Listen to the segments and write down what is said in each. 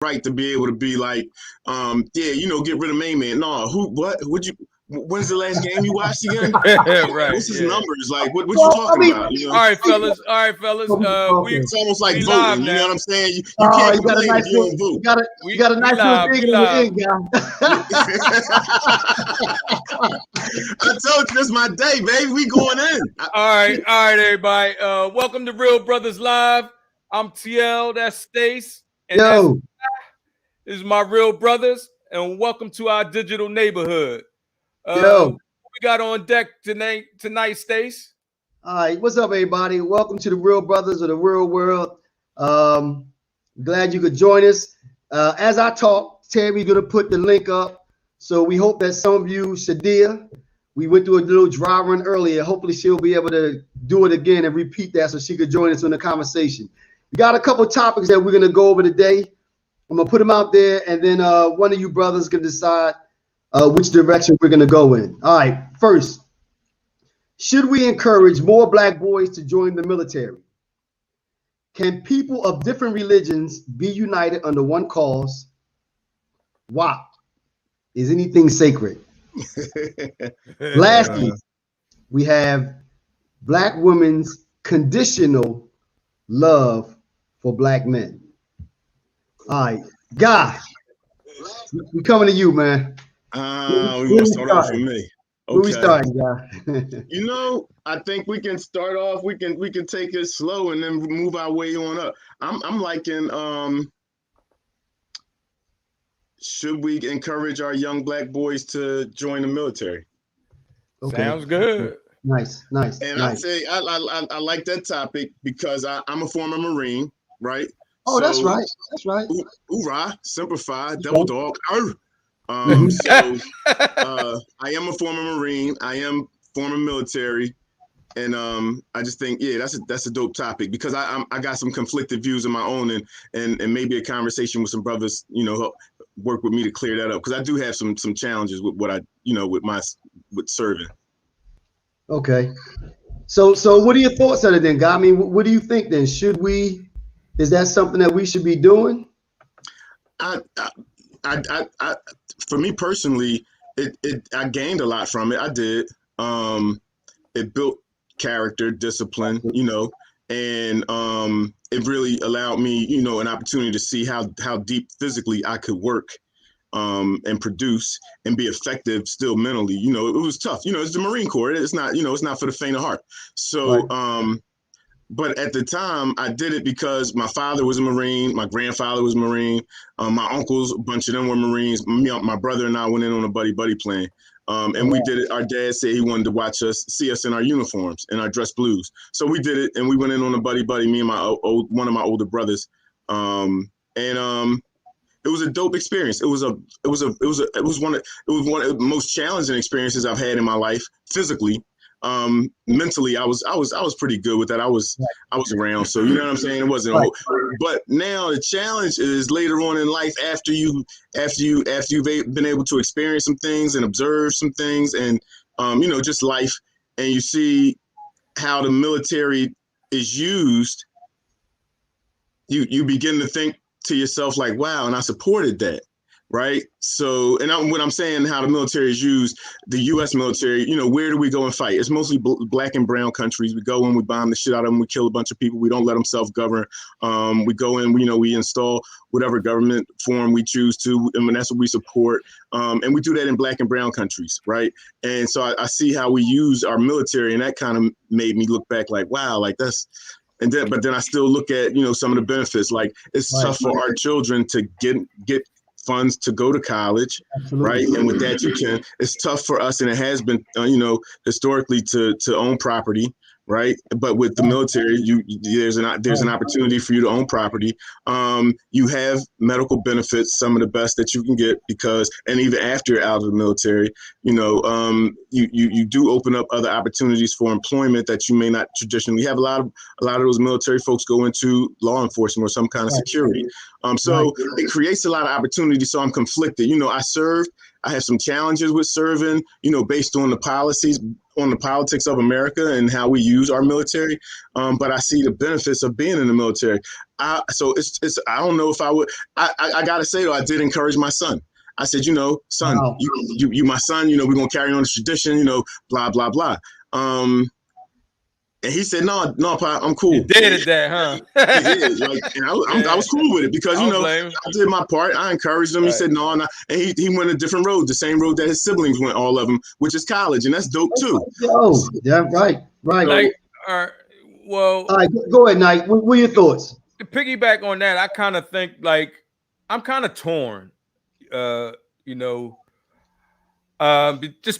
right to be able to be like, yeah, get rid of main man. No, what would you? When's the last game you watched again? Right. What's his numbers? Like, what you talking about? All right, fellas. It's almost like we voting. live You know now. what I'm saying? You can't you got a complain nice if you don't vote. You got a nice little dig in the end, I told you this is my day, baby. We going in. All right, everybody. Welcome to Real Brothers Live. I'm TL. That's Stace, and this is my real brothers. And welcome to our digital neighborhood. What we got on deck tonight, Stace? All right, what's up, everybody? Welcome to the Real Brothers of the Real World. Glad you could join us. As I talk, Terry's gonna put the link up. So we hope that some of you, Shadia, we went through a little dry run earlier. Hopefully she'll be able to do it again and repeat that so she could join us in the conversation. We got a couple of topics that we're gonna go over today. I'm gonna put them out there, and then one of you brothers can decide which direction we're gonna go in. All right, first, should we encourage more black boys to join the military? Can people of different religions be united under one cause? Why? Is anything sacred? Lastly, we have black women's conditional love for black men. All right, Guy, we coming to you, man. We want to start off with me. Okay. Where we starting, Guy? I think we can start off. We can take it slow and then move our way on up. I'm liking. Should we encourage our young black boys to join the military? Okay. Sounds good. Nice. And I say I like that topic because I'm a former Marine, right? Oh, so, that's right. Hoorah, simplify, double dog. I am a former Marine. I am former military, and I just think, yeah, that's a dope topic because I got some conflicted views of my own, and maybe a conversation with some brothers, work with me to clear that up because I do have some challenges with what I, with serving. Okay, so what are your thoughts on it then, Guy? I mean, what do you think then? Is that something that we should be doing? I for me personally, I gained a lot from it. I did. It built character, discipline, and it really allowed me, an opportunity to see how deep physically I could work and produce and be effective still mentally. It was tough. It's the Marine Corps. It's not, it's not for the faint of heart. So, right. But at the time, I did it because my father was a Marine, my grandfather was a Marine, my uncles, a bunch of them were Marines. My brother and I went in on a buddy plan. And we did it. Our dad said he wanted to see us in our uniforms and our dress blues. So we did it, and we went in on a buddy, me and one of my older brothers. It was a dope experience. It was one of the most challenging experiences I've had in my life physically. Mentally, I was pretty good with that. I was around, so you know what I'm saying. It wasn't, but now the challenge is later on in life after you've been able to experience some things and observe some things and just life, and you see how the military is used. You begin to think to yourself like, wow, and I supported that. Right. So, and what I'm saying, how the military is used, the U.S. military, where do we go and fight? It's mostly black and brown countries. We go in, we bomb the shit out of them. We kill a bunch of people. We don't let them self-govern. We go in, we install whatever government form we choose to. And that's what we support. And we do that in black and brown countries. Right. And so I see how we use our military, and that kind of made me look back like, wow, like that's. But then I still look at, some of the benefits. Like it's tough for our children to get funds to go to college. Absolutely. Right? And with that, it's tough for us, and it has been, historically to own property, right? But with the military, there's an opportunity for you to own property. You have medical benefits, some of the best that you can get and even after you're out of the military, you do open up other opportunities for employment that you may not traditionally have. A lot of those military folks go into law enforcement or some kind of security. So it creates a lot of opportunity. So I'm conflicted. I served. I have some challenges with serving, based on the policies. on the politics of America and how we use our military, but I see the benefits of being in the military. So it's I don't know if I would. I gotta say though, I did encourage my son. I said, son, Wow. you my son. We're gonna carry on the tradition. Blah blah blah. And he said, no, Pop, I'm cool. You did at that, huh? He did. I was cool with it because, I did my part. I encouraged him. Right. He said, no. And he went a different road, the same road that his siblings went, all of them, which is college. And that's dope, too. Oh, yeah, right. Like, well. All right, go ahead, Knight. What are your thoughts? To piggyback on that, I kind of think, like, I'm kind of torn, just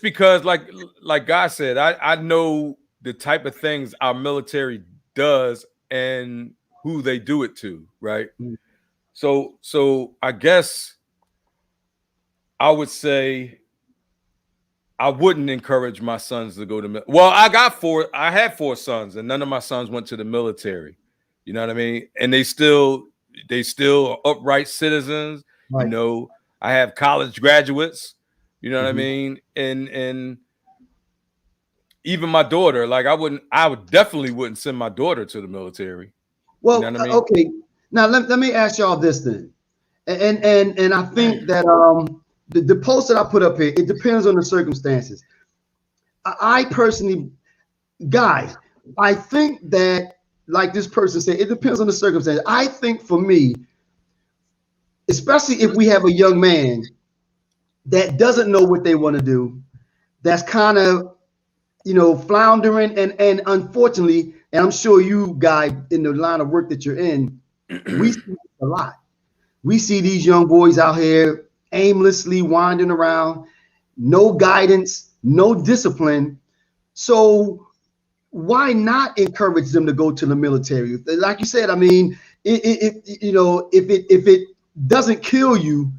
because, like God said, I know the type of things our military does and who they do it to, right? Mm-hmm. So I guess I would say I wouldn't encourage my sons to go to well, I had 4 sons, and none of my sons went to the military. You know what I mean? And they still are upright citizens. Right. I have college graduates, you know what I mean? And even my daughter, like I would definitely wouldn't send my daughter to the military. Well, you know what I mean? Okay. Now let me ask y'all this then. And I think that the post that I put up here, it depends on the circumstances. I personally, guys, I think that, like this person said, it depends on the circumstances. I think for me, especially if we have a young man that doesn't know what they want to do, that's kind of floundering, and unfortunately, and I'm sure you guys in the line of work that you're in, we see a lot. We see these young boys out here aimlessly wandering around, no guidance, no discipline. So why not encourage them to go to the military? Like you said, I mean, if it doesn't kill you,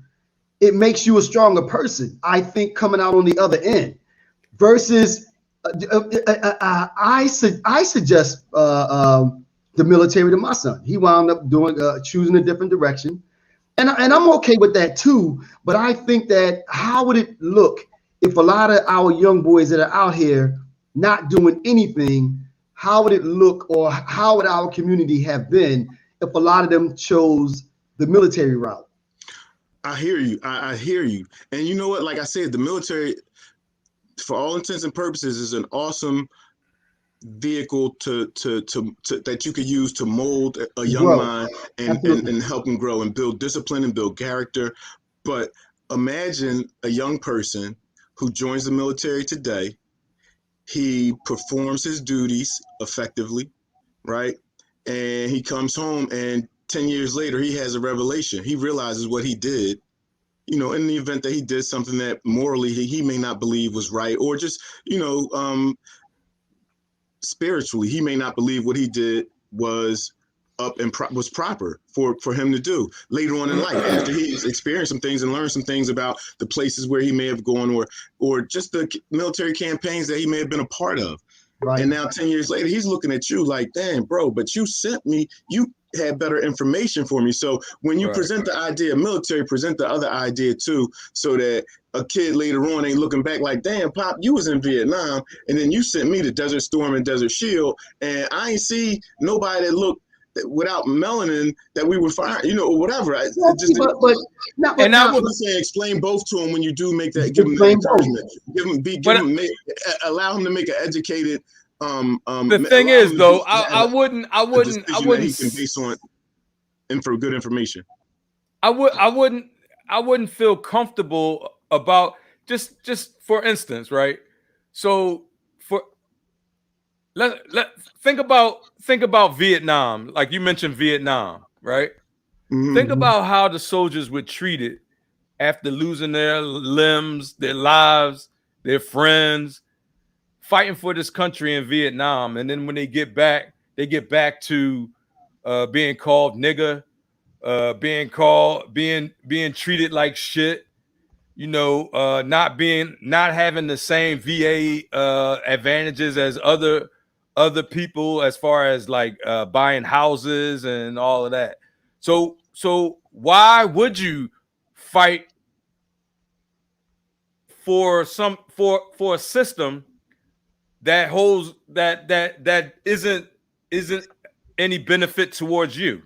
it makes you a stronger person. I think coming out on the other end versus. I suggest the military to my son. He wound up choosing a different direction, and I'm okay with that too. But I think that how would it look if a lot of our young boys that are out here not doing anything? How would it look, or how would our community have been if a lot of them chose the military route? I hear you. I hear you. And you know what? Like I said, the military, for all intents and purposes, is an awesome vehicle to that you could use to mold a young mind and help them grow and build discipline and build character. But imagine a young person who joins the military today. He performs his duties effectively, right? And he comes home, and 10 years later, he has a revelation. He realizes what he did. In the event that he did something that morally he may not believe was right, or just, spiritually, he may not believe what he did was up and was proper for him to do later on in life, after he's experienced some things and learned some things about the places where he may have gone, or just the military campaigns that he may have been a part of. Right. And now 10 years later, he's looking at you like, damn, bro, but you had better information for me. So when you present the idea, military present the other idea too, so that a kid later on ain't looking back like, damn, Pop, you was in Vietnam, and then you sent me to Desert Storm and Desert Shield, and I ain't see nobody that looked without melanin that we would find, or whatever. I would say explain both to him when you do make that. Give him that encouragement. Allow him to make an educated. The thing is, though, I wouldn't. He can base on for good information. I wouldn't feel comfortable about just for instance, right? So think about Vietnam, like you mentioned Vietnam, right? Mm-hmm. Think about how the soldiers were treated after losing their limbs, their lives, their friends, fighting for this country in Vietnam, and then when they get back to being called nigger, being treated like shit, not having the same VA advantages as other people as far as like buying houses and all of that. So why would you fight for a system that holds that isn't any benefit towards you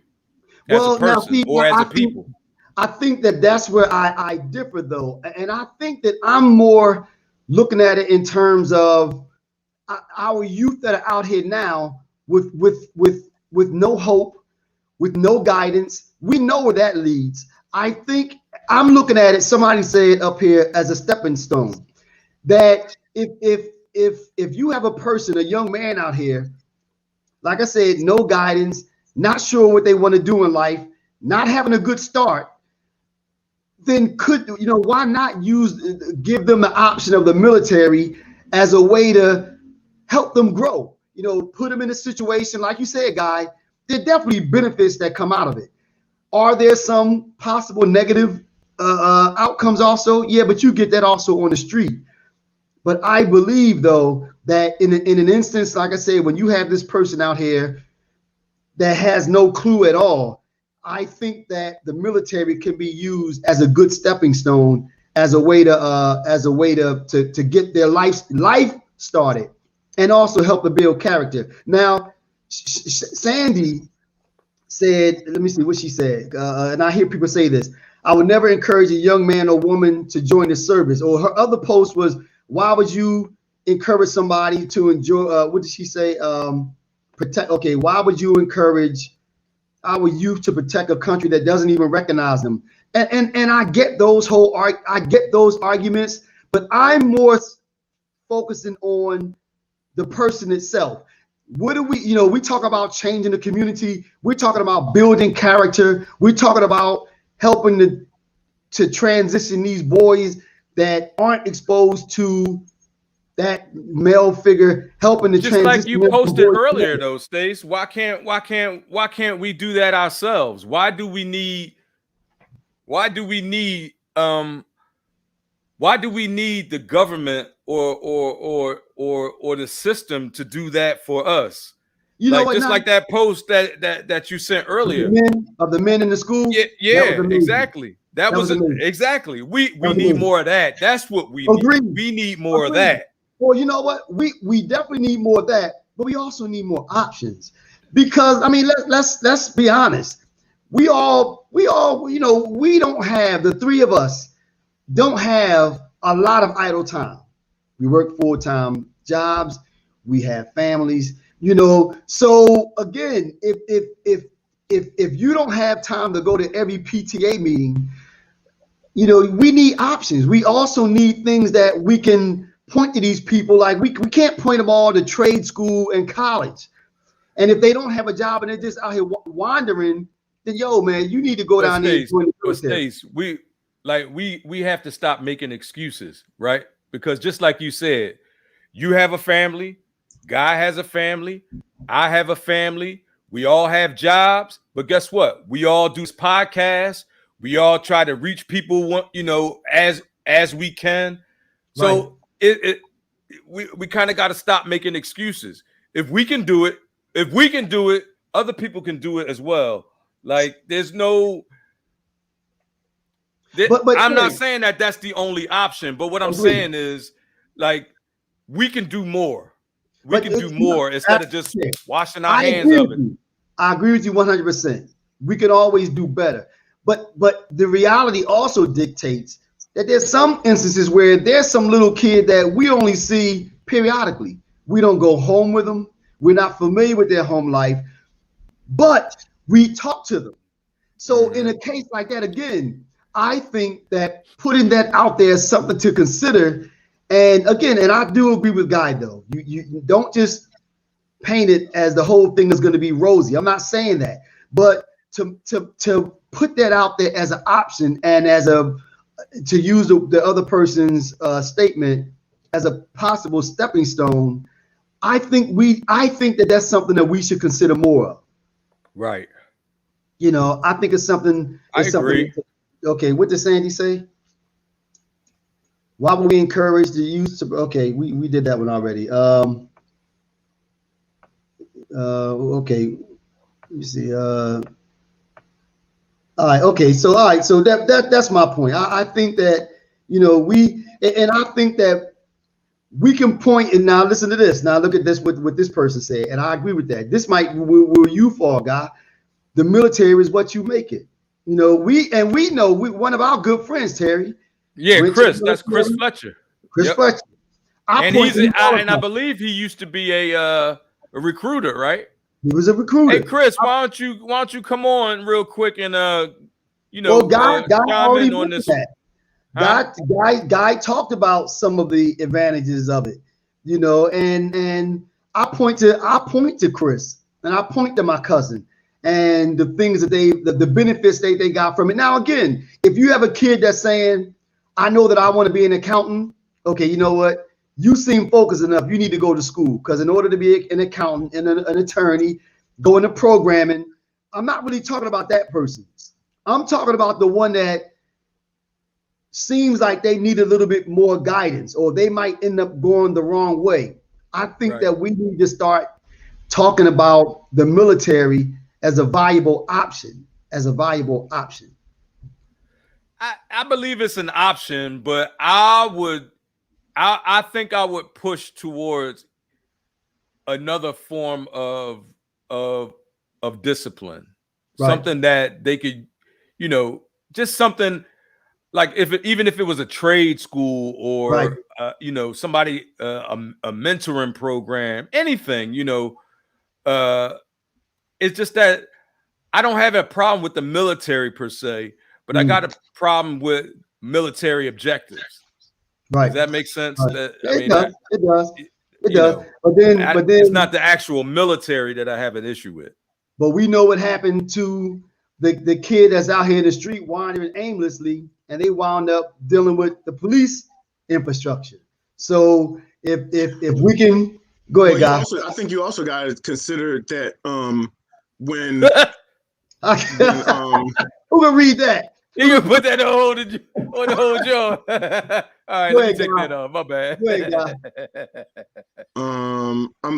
as a person or as a people. I think that's where I differ though, and I think that I'm more looking at it in terms of our youth that are out here now with no hope, with no guidance. We know where that leads. I think I'm looking at it. Somebody said up here as a stepping stone. That if you have a person, a young man out here, like I said, no guidance, not sure what they want to do in life, not having a good start, then why not give them the option of the military as a way to help them grow? Put them in a situation, like you said, Guy, there are definitely benefits that come out of it. Are there some possible negative outcomes also? Yeah, but you get that also on the street. But I believe, though, that in an instance, like I said, when you have this person out here that has no clue at all, I think that the military can be used as a good stepping stone, as a way to get their life started, and also help to build character. Now, Sandy said, let me see what she said, and I hear people say this: I would never encourage a young man or woman to join the service. Or her other post was, why would you encourage somebody to enjoy? What did she say? Protect. Okay, why would you encourage our youth to protect a country that doesn't even recognize them? And I get those arguments, but I'm more focusing on the person itself. What do we talk about changing the community. We're talking about building character. We're talking about helping to transition these boys that aren't exposed to that male figure, helping to just like you posted earlier though, Stace. Why can't we do that ourselves? Why do we need the government or the system to do that for us? Like that post that you sent earlier of the men in the school. Yeah, exactly. That was exactly. We need more of that. That's what we need. We need more of that. Well, you know what? We definitely need more of that, but we also need more options. Because I mean, let's be honest. We all, we don't have, the three of us don't have a lot of idle time. We work full-time jobs. We have families, So again, if you don't have time to go to every PTA meeting, we need options. We also need things that we can point to these people. Like we can't point them all to trade school and college. And if they don't have a job and they're just out here wandering, then man, you need to go down there. Stace, we have to stop making excuses, right? Because just like you said, you have a family, Guy has a family, I have a family, we all have jobs, but guess what? We all do podcasts. We all try to reach people, as we can. So right. We kind of got to stop making excuses. If we can do it, other people can do it as well. Like there's no. But I'm not saying that that's the only option. But what I'm saying is, like, we can do more. We can do more instead of just washing our hands of it. I agree with you 100%. We can always do better. But the reality also dictates that there's some instances where there's some little kid that we only see periodically. We don't go home with them. We're not familiar with their home life, but we talk to them. So in a case like that, again, I think that putting that out there is something to consider. And again, and I do agree with Guy though. You don't just paint it as the whole thing is going to be rosy. I'm not saying that, but to put that out there as an option and to use the other person's statement as a possible stepping stone, I think that that's something that we should consider more of. Right. I think it's something. I agree. Okay, what did Sandy say? Why would we encourage the youth to? Okay, we did that one already. Okay, let me see. All right. Okay. So that's my point. I think that I think that we can point, and now listen to this. Now look at this, what this person said, and I agree with that. This might where you fall, guy. The military is what you make it. You know, we know one of our good friends, Terry. Yeah, Chris. That's Chris Fletcher. Chris Fletcher. I believe he used to be a recruiter, right? He was a recruiter. Hey, Chris, why don't you come on real quick and Guy already on this. That. Guy talked about some of the advantages of it, you know, and I point to Chris and I point to my cousin and the things that the benefits they got from it. Now, again, if you have a kid that's saying, I know that I want to be an accountant, okay, you know what? You seem focused enough. You need to go to school, because in order to be an accountant and an attorney, go into programming, I'm not really talking about that person. I'm talking about the one that seems like they need a little bit more guidance, or they might end up going the wrong way. I think that we need to start talking about the military as a viable option, I believe it's an option, but I think I would push towards another form of discipline, something that they could, you know, just something like even if it was a trade school or you know, somebody a mentoring program, anything, you know, it's just that I don't have a problem with the military per se, but I got a problem with military objectives. Right. Does that make sense? It does. But then it's not the actual military that I have an issue with. But we know what happened to the kid that's out here in the street wandering aimlessly, and they wound up dealing with the police infrastructure. So if we can go ahead, guys. I think you also got to consider that when who can read that? You can put that on the whole jaw. All right, let me take that off. My bad. Go ahead,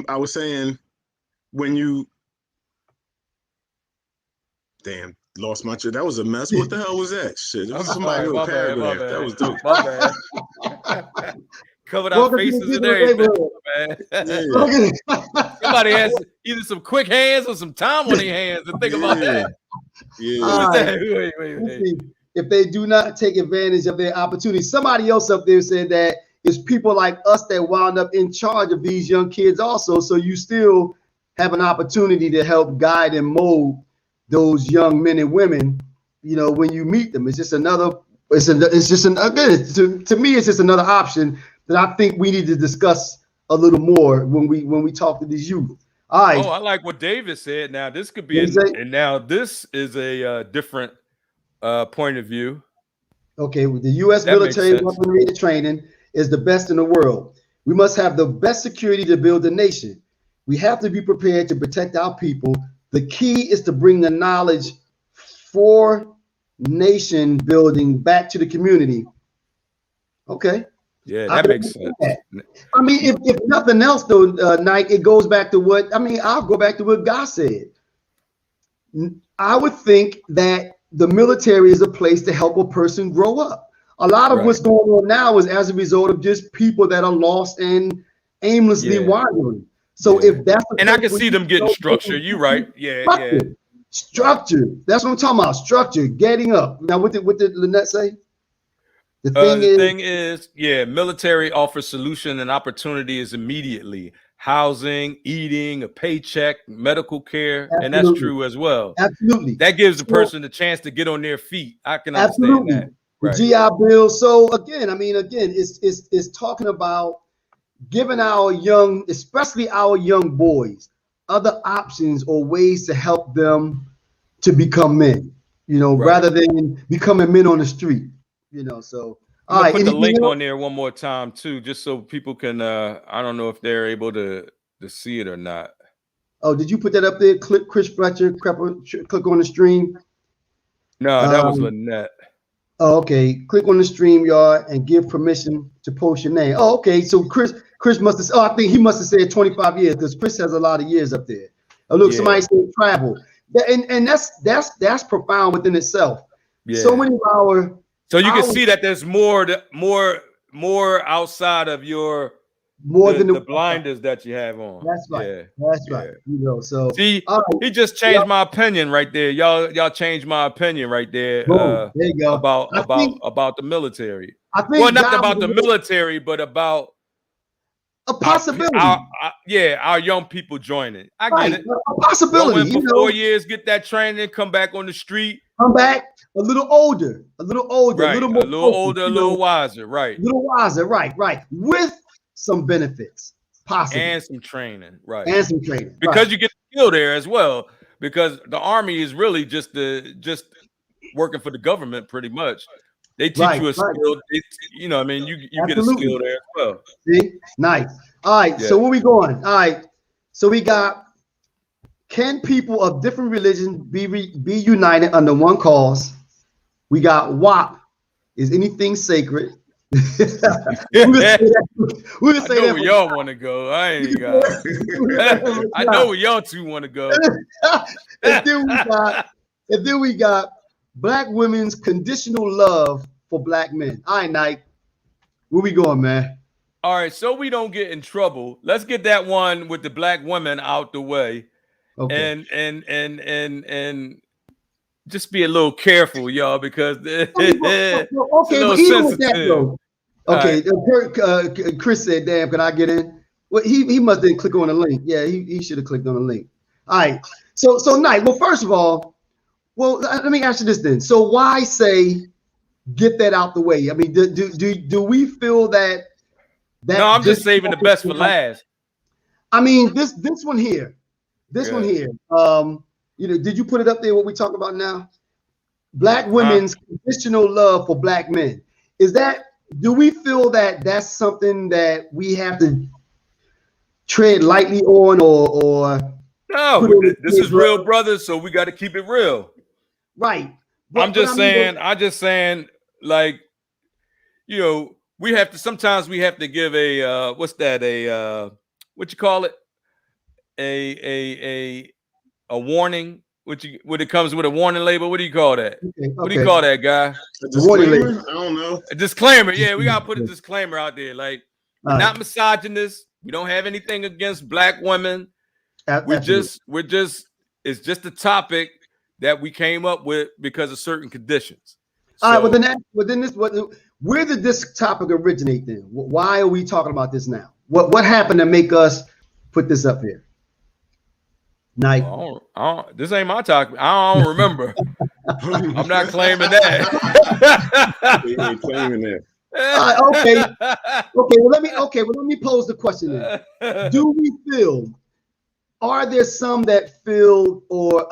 I was saying when you lost my shit. That was a mess. What the hell was that? Shit. It was somebody with a paragraph. That was dope. My bad. Covered our faces and everything, man. Somebody has either some quick hands or some time on their hands to think about that. Yeah. Wait. If they do not take advantage of their opportunity, somebody else up there said that it's people like us that wound up in charge of these young kids also. So you still have an opportunity to help guide and mold those young men and women, you know, when you meet them. It's just another, to me, it's just another option that I think we need to discuss a little more when we talk to these youth. All right. Oh, I like what David said. Now this could be, now this is a different point of view. Okay, the U.S. military weaponry and training is the best in the world. We must have the best security to build a nation. We have to be prepared to protect our people. The key is to bring the knowledge for nation building back to the community. Okay. Yeah, that makes sense. I mean, if nothing else, though, Nike, it goes back to what, I'll go back to what God said. I would think that the military is a place to help a person grow up. A lot of what's going on now is as a result of just people that are lost and aimlessly wandering. So if that's and I can see them getting structure. You're right. Structure. That's what I'm talking about. Structure, getting up. Now, what did Lynette say? The thing is, military offers solution and opportunities immediately. Housing, eating, a paycheck, medical care, and that's true as well. Absolutely. That gives the person the chance to get on their feet. I can understand that. Right. GI Bill. So again, it's talking about giving our young, especially our young boys, other options or ways to help them to become men, you know, rather than becoming men on the street, you know. So all right, put the link on there one more time too, just so people can I don't know if they're able to see it or not. Oh, did you put that up there? Click Chris Fletcher, click on the stream. No, that was Lynette. Oh, okay. Click on the StreamYard and give permission to post your name. Oh, okay. So Chris must have. Oh, I think he must have said 25 years because Chris has a lot of years up there. Oh, look, somebody said travel, and that's profound within itself. Yeah. So many of our. So you can see that there's more outside of your more than the blinders that you have on. That's right. Yeah. That's right. You know, so see, he just changed my opinion right there. Y'all changed my opinion right there. There you go. About the military. I think well, not about the military, but about a possibility. Our young people joining. I get it. A possibility. Go in for 4 years, get that training, come back on the street. Come back a little older, right. a little more older, a little wiser, right. A little wiser, right. With some benefits, possibly. And some training, right. And some training. Because you get the skill there as well. Because the Army is really just working for the government pretty much. They teach you a skill. You know, I mean, you get a skill there as well. See? Nice. All right. Yeah. So where we going? All right. So we got, can people of different religions be united under one cause? We got WAP. Is anything sacred? I know where y'all want to go. I ain't got. I know where y'all two want to go. And then we got Black women's conditional love for Black men. All right, Nike. Where we going, man? All right, so we don't get in trouble. Let's get that one with the Black women out the way. Okay. And just be a little careful, y'all, because it's a little sensitive. Okay, Chris said, "Damn, can I get in?" Well, he must have clicked on the link. Yeah, he should have clicked on the link. All right. So Nike. Well, first of all, let me ask you this then. So why say get that out the way? I mean, do we feel that? No, I'm just saving the best for last. I mean, this one here. This one here. You know, did you put it up there? What we talk about now? Black women's conditional love for Black men. Is that? Do we feel that that's something that we have to tread lightly on, or? No, this is Real Brothers, so we got to keep it real. Right. I'm just saying, like, you know, sometimes we have to give a what you call it? A warning. When it comes with a warning label, what do you call that? Okay. What do you call that, guy? A disclaimer? I don't know. A disclaimer. Yeah, we gotta put a disclaimer out there. Like, we're not misogynist. We don't have anything against Black women. We're just it's just a topic that we came up with because of certain conditions. All right. Where did this topic originate then? Why are we talking about this now? What happened to make us put this up here? Nike. This ain't my topic. I don't remember. I'm not claiming that. He ain't claiming that. Okay. Well, let me pose the question then. Do we feel? Are there some that feel, or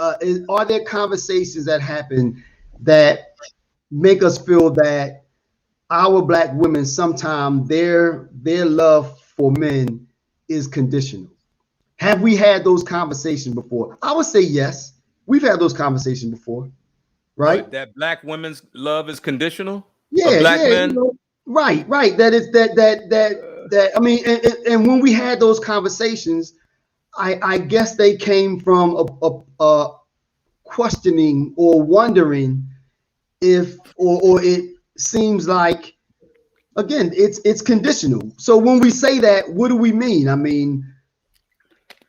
are there conversations that happen that make us feel that our Black women sometimes their love for men is conditional? Have we had those conversations before? I would say yes. We've had those conversations before, right? That Black women's love is conditional? Yeah, Black men? You know, right. That is that. I mean, and when we had those conversations, I guess they came from a questioning or wondering if, or it seems like, again, it's conditional. So when we say that, what do we mean? I mean,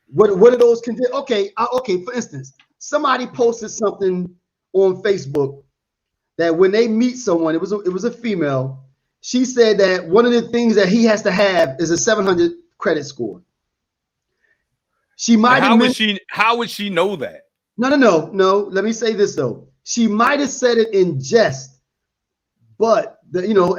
what are those conditions? Okay. For instance, somebody posted something on Facebook that when they meet someone, it was a female. She said that one of the things that he has to have is a 700 credit score. She might have. How would she know that? No. Let me say this though. She might have said it in jest, but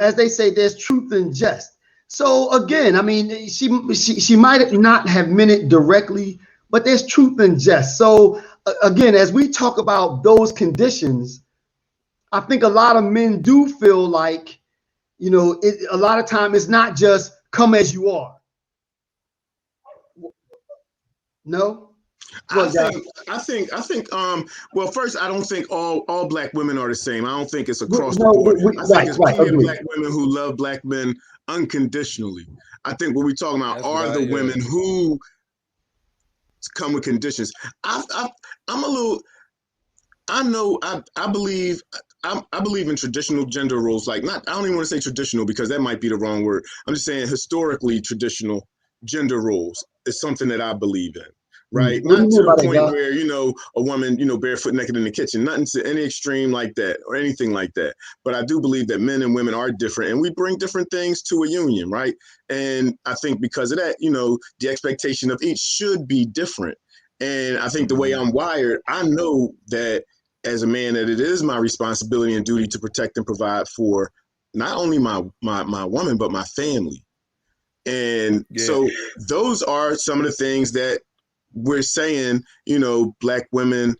as they say, there's truth in jest. So again, I mean, she might not have meant it directly, but there's truth in jest. So again, as we talk about those conditions, I think a lot of men do feel like, a lot of time it's not just come as you are. No? I think. Well, first, I don't think all Black women are the same. I don't think it's across the board. I think it's plenty of Black women who love Black men unconditionally. I think what we're talking about are the women who come with conditions. I believe I believe in traditional gender roles. Like, not, I don't even want to say traditional because that might be the wrong word. I'm just saying historically traditional gender roles is something that I believe in. Right. What do Not you to mean by the that, point guy? where, a woman, barefoot naked in the kitchen, nothing to any extreme like that or anything like that. But I do believe that men and women are different and we bring different things to a union. Right. And I think because of that, the expectation of each should be different. And I think the way I'm wired, I know that as a man, that it is my responsibility and duty to protect and provide for not only my woman, but my family. And so those are some of the things that we're saying, Black women,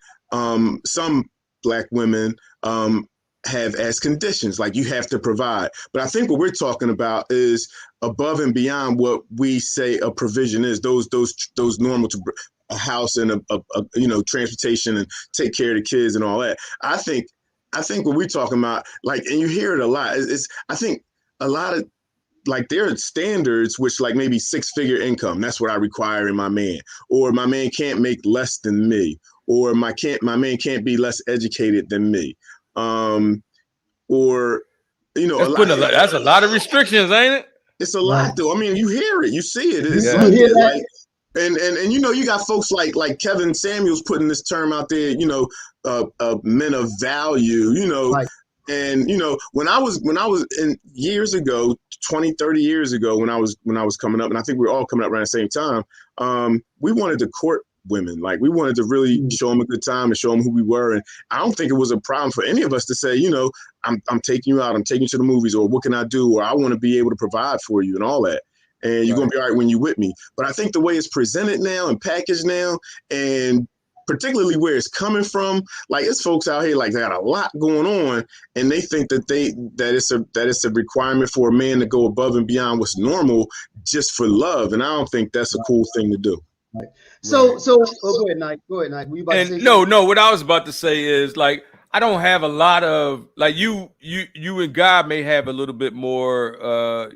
some Black women have as conditions, like you have to provide. But I think what we're talking about is above and beyond what we say a provision is, those normal to a house and a transportation and take care of the kids and all that. I think what we're talking about, like, and you hear it a lot, I think a lot of, like, there are standards which, like, maybe 6-figure income, that's what I require in my man, or my man can't make less than me, or my man can't be less educated than me, or that's a lot of restrictions, ain't it? It's a lot, though. I mean, you hear it, you see it. It's like that. Like, and you got folks like Kevin Samuels putting this term out there, men of value, Right. And when I was in years ago, 20, 30 years ago, when I was coming up, and I think we were all coming up around the same time, we wanted to court women. Like, we wanted to really show them a good time and show them who we were. And I don't think it was a problem for any of us to say, I'm taking you out, I'm taking you to the movies, or what can I do? Or I want to be able to provide for you and all that. And you're going to be all right when you're with me. But I think the way it's presented now and packaged now, and particularly where it's coming from, like, it's folks out here, like, they got a lot going on, and they think that it's a requirement for a man to go above and beyond what's normal just for love. And I don't think that's a cool thing to do. Right. So go ahead, Nike. Go ahead, Nike. Were you about to say no, what I was about to say is, like, I don't have a lot of, like, you and God may have a little bit more,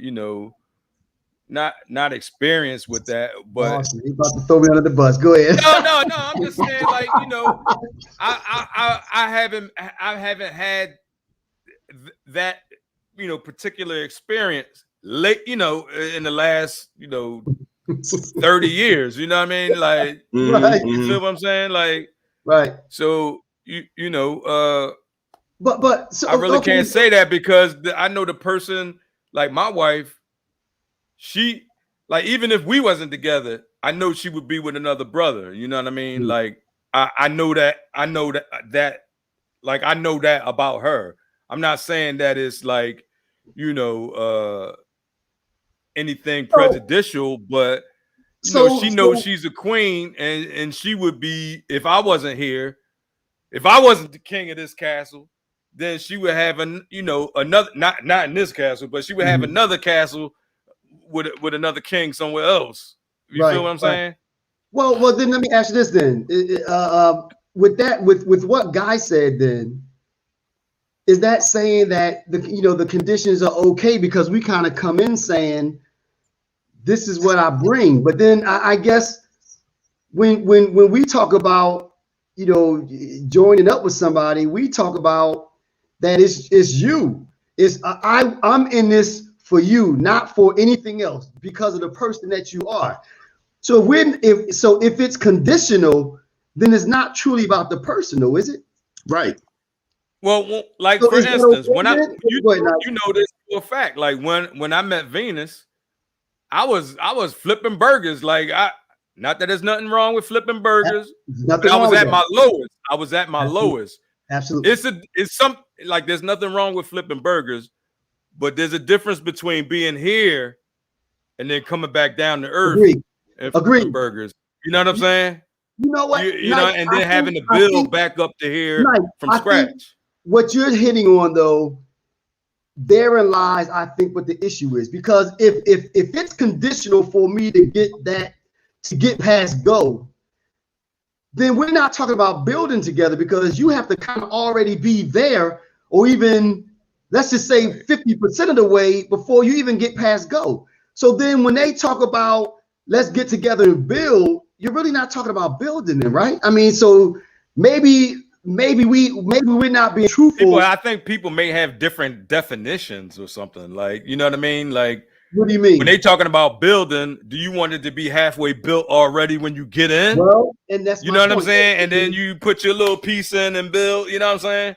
not experience with that, but awesome. He's about to throw me under the bus. Go ahead. No. I'm just saying, like, I haven't had that, particular experience late, in the last, 30 years. You know what I mean? Like, right. You feel what I'm saying? Like, right. So but so, I really can't say that because I know the person, like my wife. She, like, even if we wasn't together, I know she would be with another brother. You know what I mean? Like, I know that like, I know that about her. I'm not saying that it's like, anything prejudicial, but she knows she's a queen, and she would be, if I wasn't here, if I wasn't the king of this castle, then she would have another, not in this castle, but she would have another castle with another king somewhere else. You feel what I'm saying? Well, then let me ask you this then. With what Guy said, then, is that saying that the conditions are okay because we kind of come in saying this is what I bring, but then I guess when we talk about joining up with somebody, we talk about that it's you. I'm in this for you, not for anything else, because of the person that you are. So if it's conditional, then it's not truly about the personal, is it? Right. Well, like, for instance, when you know this for a fact, like when I met Venus, I was flipping burgers. Like, not that there's nothing wrong with flipping burgers. But I was at my lowest. I was at my lowest. Absolutely. It's like, there's nothing wrong with flipping burgers. But there's a difference between being here and then coming back down to earth and flipping burgers. You know what I'm saying? You know what? And then having to build back up to here from scratch. What you're hitting on, though, therein lies, I think, what the issue is. Because if it's conditional for me to get past go, then we're not talking about building together, because you have to kind of already be there, or even, let's just say 50% of the way before you even get past go. So then when they talk about let's get together and build, you're really not talking about building them, right? I mean, so maybe maybe we're not being truthful. I think people may have different definitions or something. Like, you know what I mean? Like, what do you mean? When they talking about building, do you want it to be halfway built already when you get in? Well, and that's you know what I'm saying? And then you put your little piece in and build, you know what I'm saying?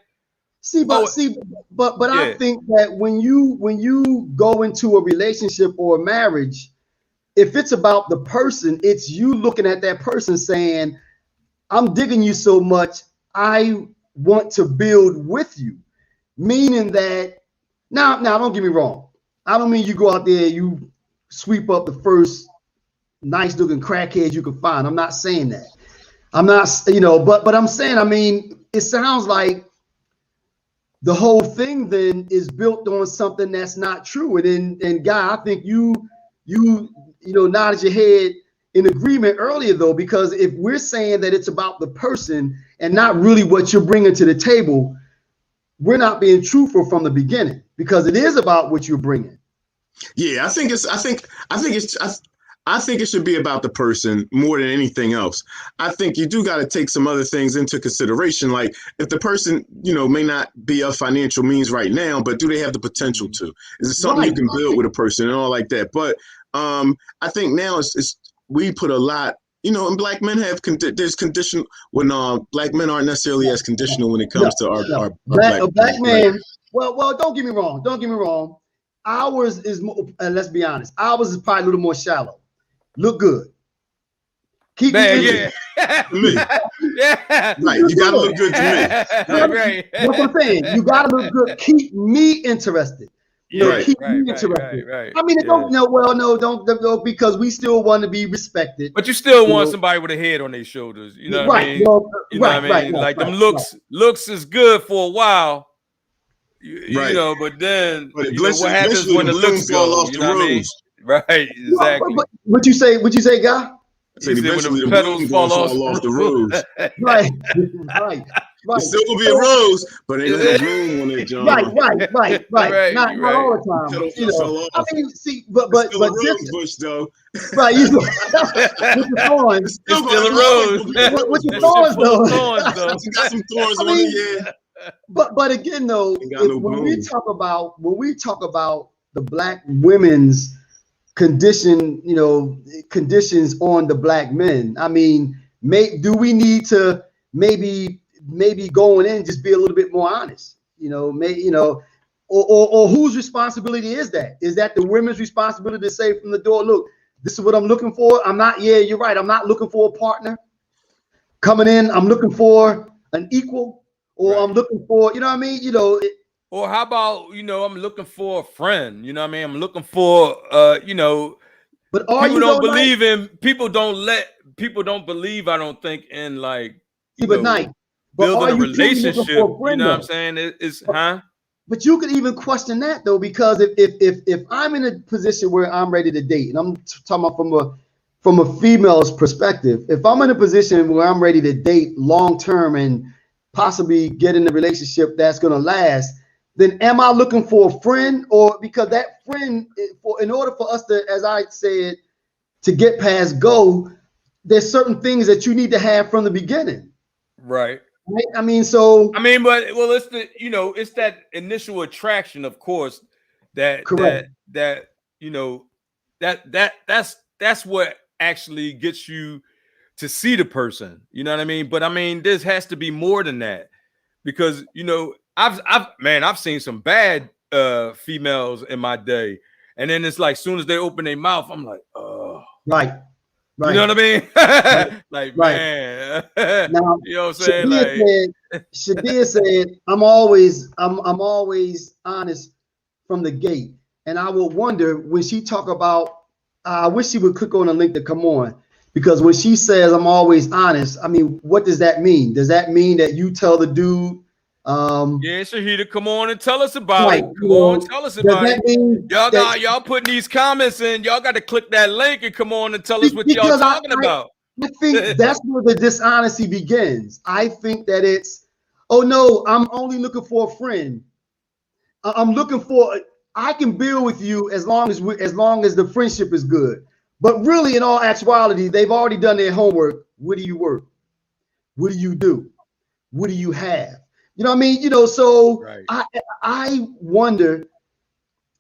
But I think that when you go into a relationship or a marriage, if it's about the person, it's you looking at that person saying, I'm digging you so much, I want to build with you. Meaning that, now don't get me wrong. I don't mean you go out there, you sweep up the first nice looking crackhead you can find. I'm not saying that. I'm not, but I'm saying, I mean, it sounds like the whole thing then is built on something that's not true. And Guy, I think you nodded your head in agreement earlier though, because if we're saying that it's about the person and not really what you're bringing to the table, we're not being truthful from the beginning, because it is about what you're bringing. Yeah, I think it should be about the person more than anything else. I think you do got to take some other things into consideration. Like if the person, may not be of financial means right now, but do they have the potential to? Is it something you can build with a person and all like that? But I think now we put a lot, and black men have there's conditional when black men aren't necessarily as conditional when it comes to our black man. Well, don't get me wrong. Ours is more, let's be honest. Ours is probably a little more shallow. Look good. Keep me me. Yeah. Right. You gotta look good to me. Right. That's what I'm saying. You gotta look good. Keep me interested. Keep me interested. Right. I mean, don't because we still want to be respected. But you still want somebody with a head on their shoulders. You know what I mean? You know what I mean? Like them looks is good for a while. You know, but then what happens when the looks fall off the rose? Right, exactly. What you say, Guy? Eventually the petals fall off the rose. Right. It's still gonna be a rose, but ain't no bloom on it, John. Right. Not all the time. I mean, see, but a rose bush though. Right, with the thorns. It's still a rose. With the thorns though. You got some thorns on it, yeah. But again though, when we talk about the black women's conditions on the black men, I mean, do we need to maybe going in just be a little bit more honest, or whose responsibility is that? Is that the women's responsibility to say from the door, look, this is what I'm looking for? You're right. I'm not looking for a partner coming in. I'm looking for an equal, or I'm looking for, you know what I mean? Or how about, I'm looking for a friend, you know what I mean? I'm looking for, but people don't believe people don't believe, I don't think, in like, building a relationship, you know what I'm saying? But you could even question that though, because if I'm in a position where I'm ready to date, and I'm talking about from a female's perspective, if I'm in a position where I'm ready to date long term and possibly get in a relationship that's going to last, then am I looking for a friend? Or because that friend, in order for us to, as I said, to get past go, there's certain things that you need to have from the beginning. Right. I mean, it's it's that initial attraction, of course, that's what actually gets you to see the person, you know what I mean? But I mean, this has to be more than that, because I've seen some bad females in my day, and then it's like soon as they open their mouth, I'm like, oh, right. You know what I mean? Like, man, now, you know what I'm saying? Shadia said, I'm always honest from the gate. And I would wonder when she talk about, I wish she would click on the link to come on, because when she says I'm always honest, I mean, what does that mean? Does that mean that you tell the dude? Shahida, come on and tell us about it. Come on, tell us about it. Y'all putting these comments in. Y'all got to click that link and come on and tell us what y'all talking about. I think that's where the dishonesty begins. I think that it's, oh no, I'm only looking for a friend. I can build with you as long as the friendship is good. But really, in all actuality, they've already done their homework. Where do you work? What do you do? what do you have? You know what I mean? You know, so Right. I wonder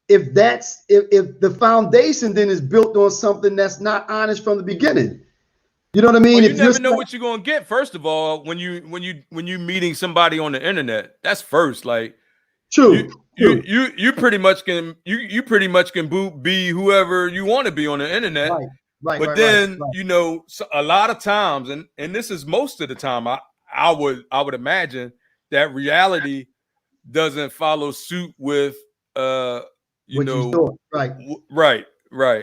if that's if the foundation then is built on something that's not honest from the beginning. You know what I mean? Well, if you never know what you're gonna get. First of all, when you meeting somebody on the internet, that's first. Like true. you pretty much can be whoever you want to be on the internet. Right. But then you know, so a lot of times, and this is most of the time, I would imagine that reality doesn't follow suit with what you thought. Right.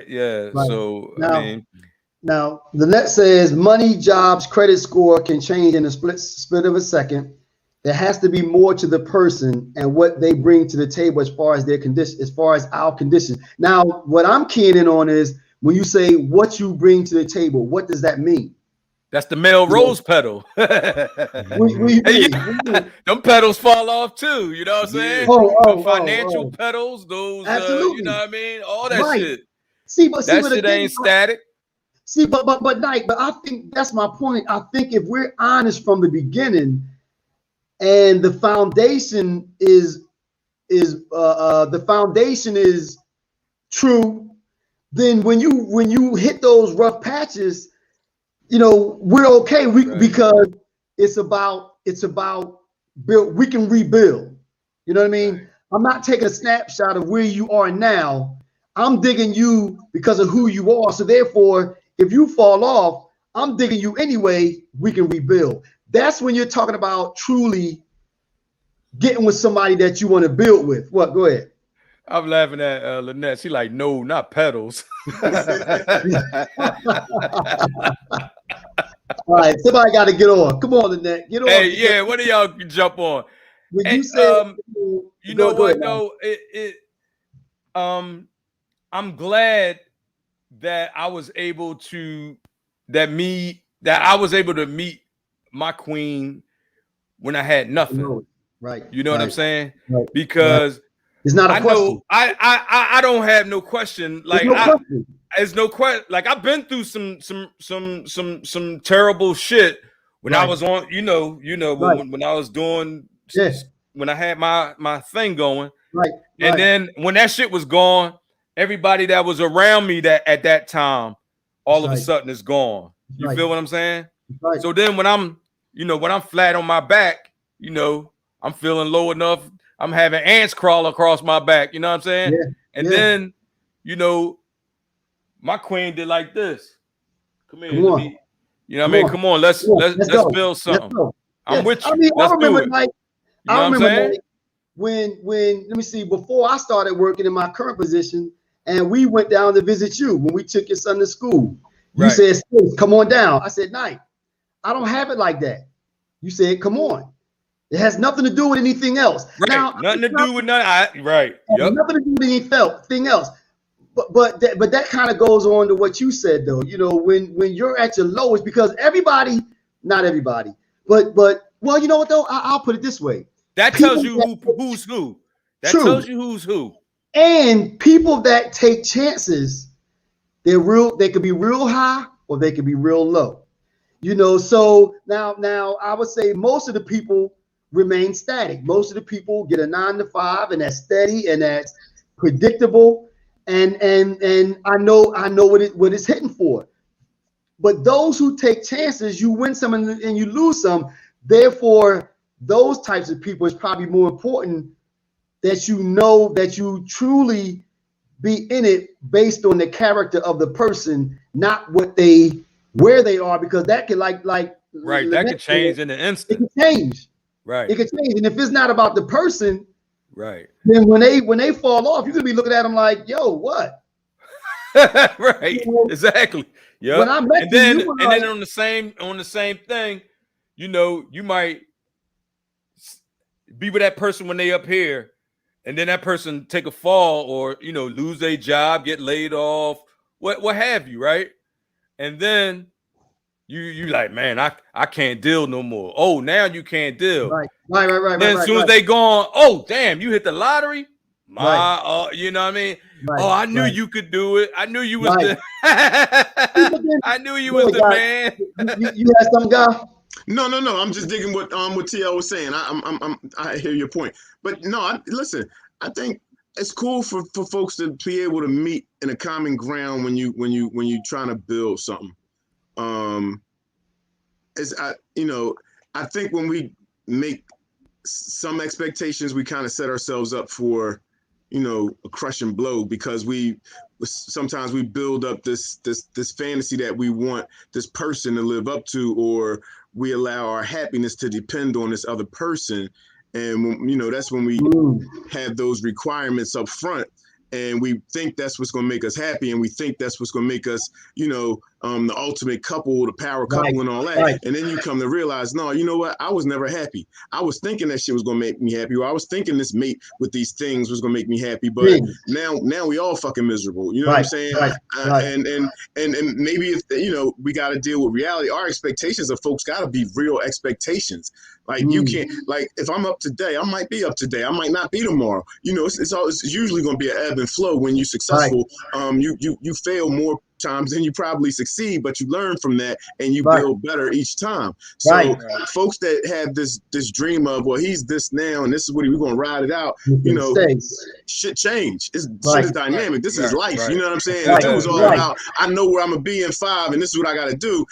Yeah. Right. So Now, I mean, now the next says money, jobs, credit score can change in a split of a second. There has to be more to the person and what they bring to the table as far as their condition, as far as our condition. Now, what I'm keying in on is when you say what you bring to the table, what does that mean? That's the male rose pedal. Them pedals fall off too. You know what I'm saying? Financial pedals, those you know what I mean? All that shit. That shit ain't static. See, but I think that's my point. I think if we're honest from the beginning, and the foundation is true, then when you hit those rough patches, you know, we're okay. Because it's about build. We can rebuild. You know what I mean? Right. I'm not taking a snapshot of where you are now. I'm digging you because of who you are. So therefore, if you fall off, I'm digging you anyway. We can rebuild. That's when you're talking about truly getting with somebody that you want to build with. What? Go ahead. I'm laughing at Lynette. She like, no, not pedals. All right, somebody got to get on. Come on, Lynette. Get on. Hey, yeah, what do y'all jump on? When you said, you know what though? I'm glad that I was able to meet my queen when I had nothing. Right. You know what I'm saying? Right. Because it's not a question. I don't have no question. Like there's no question. Like I've been through some terrible shit when I was on, when I was doing when I had my thing going. Right. And then when that shit was gone, everybody that was around me that at that time, all of a sudden is gone. You feel what I'm saying? Right. So then when I'm flat on my back, I'm feeling low enough. I'm having ants crawl across my back. You know what I'm saying? Yeah. And then, my queen did like this. Come here. Come on. Let's build something. I'm with you. I mean, let's I remember do it. like You know what I'm saying? When let me see, before I started working in my current position, and we went down to visit you when we took your son to school. You said, come on down. I said, Night. I don't have it like that. You said, come on. It has nothing to do with anything else. Right. Now, nothing to do with nothing. Right. Yep. Nothing to do with anything else. But that kind of goes on to what you said though. When you're at your lowest, because not everybody, but well, you know what though? I'll put it this way. That tells you who's who. That tells you who's who. And people that take chances, they could be real high or they could be real low. So now I would say most of the people remain static. Most of the people get a 9 to 5 and that's steady and that's predictable. And I know what it's hitting for. But those who take chances, you win some and you lose some. Therefore, those types of people is probably more important that that you truly be in it based on the character of the person, not where they are, because that can like right, that could change in an instant. It can change. Right. It can change. And if it's not about the person, right, then when they fall off, you're gonna be looking at them like, yo, what? Right. Exactly. Yeah. And then on the same thing, you might be with that person when they up here, and then that person take a fall or lose their job, get laid off, what have you, right? And then you like, man, I can't deal no more. Oh, now you can't deal. Right. Then as soon as they gone, oh damn, you hit the lottery. You know what I mean? Right, I knew you could do it. I knew you was the I knew you was the man. You had some guy? No. I'm just digging what TL was saying. I hear your point, but no. Listen. I think it's cool for folks to be able to meet in a common ground when you trying to build something. I think when we make some expectations, we kind of set ourselves up for, a crushing blow, because sometimes we build up this fantasy that we want this person to live up to, or we allow our happiness to depend on this other person. And, that's when we have those requirements up front, and we think that's what's going to make us happy. And we think that's what's going to make us, the ultimate couple, the power couple and all that. Right. And then you come to realize, no, you know what? I was never happy. I was thinking that shit was going to make me happy. Or I was thinking this mate with these things was going to make me happy. But now we all fucking miserable. You know what I'm saying? Right. And maybe if, we got to deal with reality. Our expectations of folks got to be real expectations. Like you can't, like if I'm up today, I might be up today. I might not be tomorrow. It's usually going to be an ebb and flow. When you're successful, you fail more times then you probably succeed, but you learn from that and you build better each time. So folks that have this dream of, well, he's this now and this is what we're going to ride it out, shit change. Shit is dynamic. This is life. You know what I'm saying? If it was all about, I know where I'm going to be in 5 and this is what I got to do,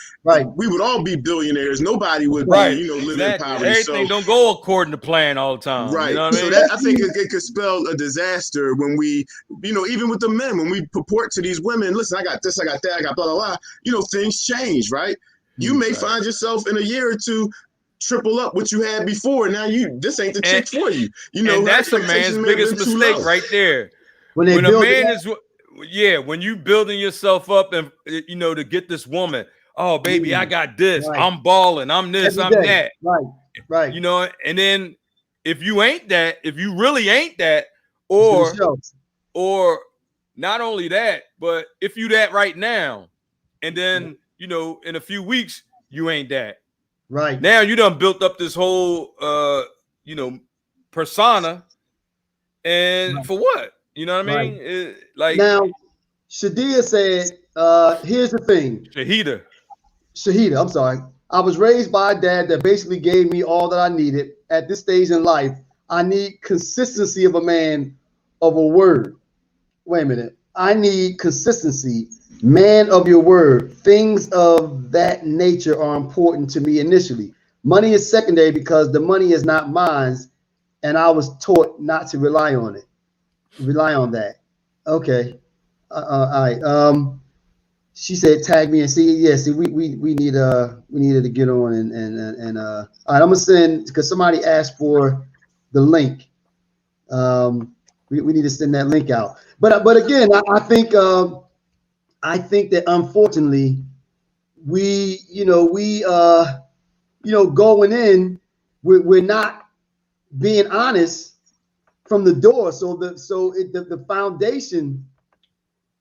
we would all be billionaires. Nobody would be, living in poverty. Everything don't go according to plan all the time. Right. You know what I mean? So I think it could spell a disaster when we, even with the men, when we purport to these women, listen, I got this, I got that, I got blah, blah, blah, things change, right? You may find yourself in a year or two triple up what you had before. Now this ain't the chick for you. And that's a man's biggest mistake right there. When a man is, when you building yourself up and, to get this woman, oh, baby, I got this. I'm balling. I'm this, I'm that. Right. And then if you ain't that, if you really ain't that, or not only that, but if you that right now, and then, in a few weeks, you ain't that. Right. Now you done built up this whole, persona. And for what? You know what I mean? Now, Shadia said, here's the thing. Shahida, I'm sorry. I was raised by a dad that basically gave me all that I needed. At this stage in life, I need consistency of a man of a word. Wait a minute. I need consistency, man of your word. Things of that nature are important to me initially. Money is secondary because the money is not mine, and I was taught not to rely on it. Rely on that. Okay. All right. She said, "Tag me and see." Yeah, see, we needed to get on and all right. I'm gonna send, because somebody asked for the link. We need to send that link out. But again, I think that unfortunately we going in, we're not being honest from the door. So the foundation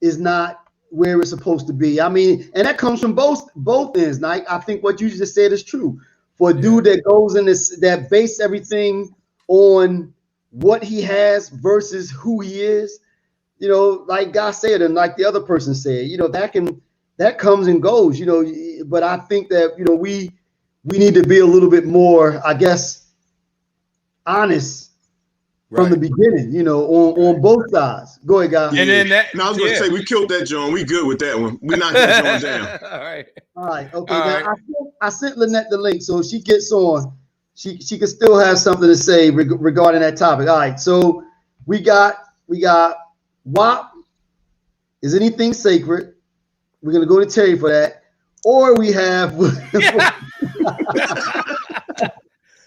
is not where it's supposed to be. I mean, and that comes from both ends. Now, I think what you just said is true. For a dude that goes in this, that base everything on what he has versus who he is, like God said, and like the other person said, that comes and goes, but I think that, we need to be a little bit more, I guess, honest from the beginning, on both sides. Go ahead, guys. And then I was going to say, we killed that, John. We good with that one. We knocked that John down. All right. Okay. Now, I sent Lynette the link, so if she gets on, she can still have something to say regarding that topic. All right. So we got WAP. Is anything sacred? We're going to go to Terry for that. Or we have...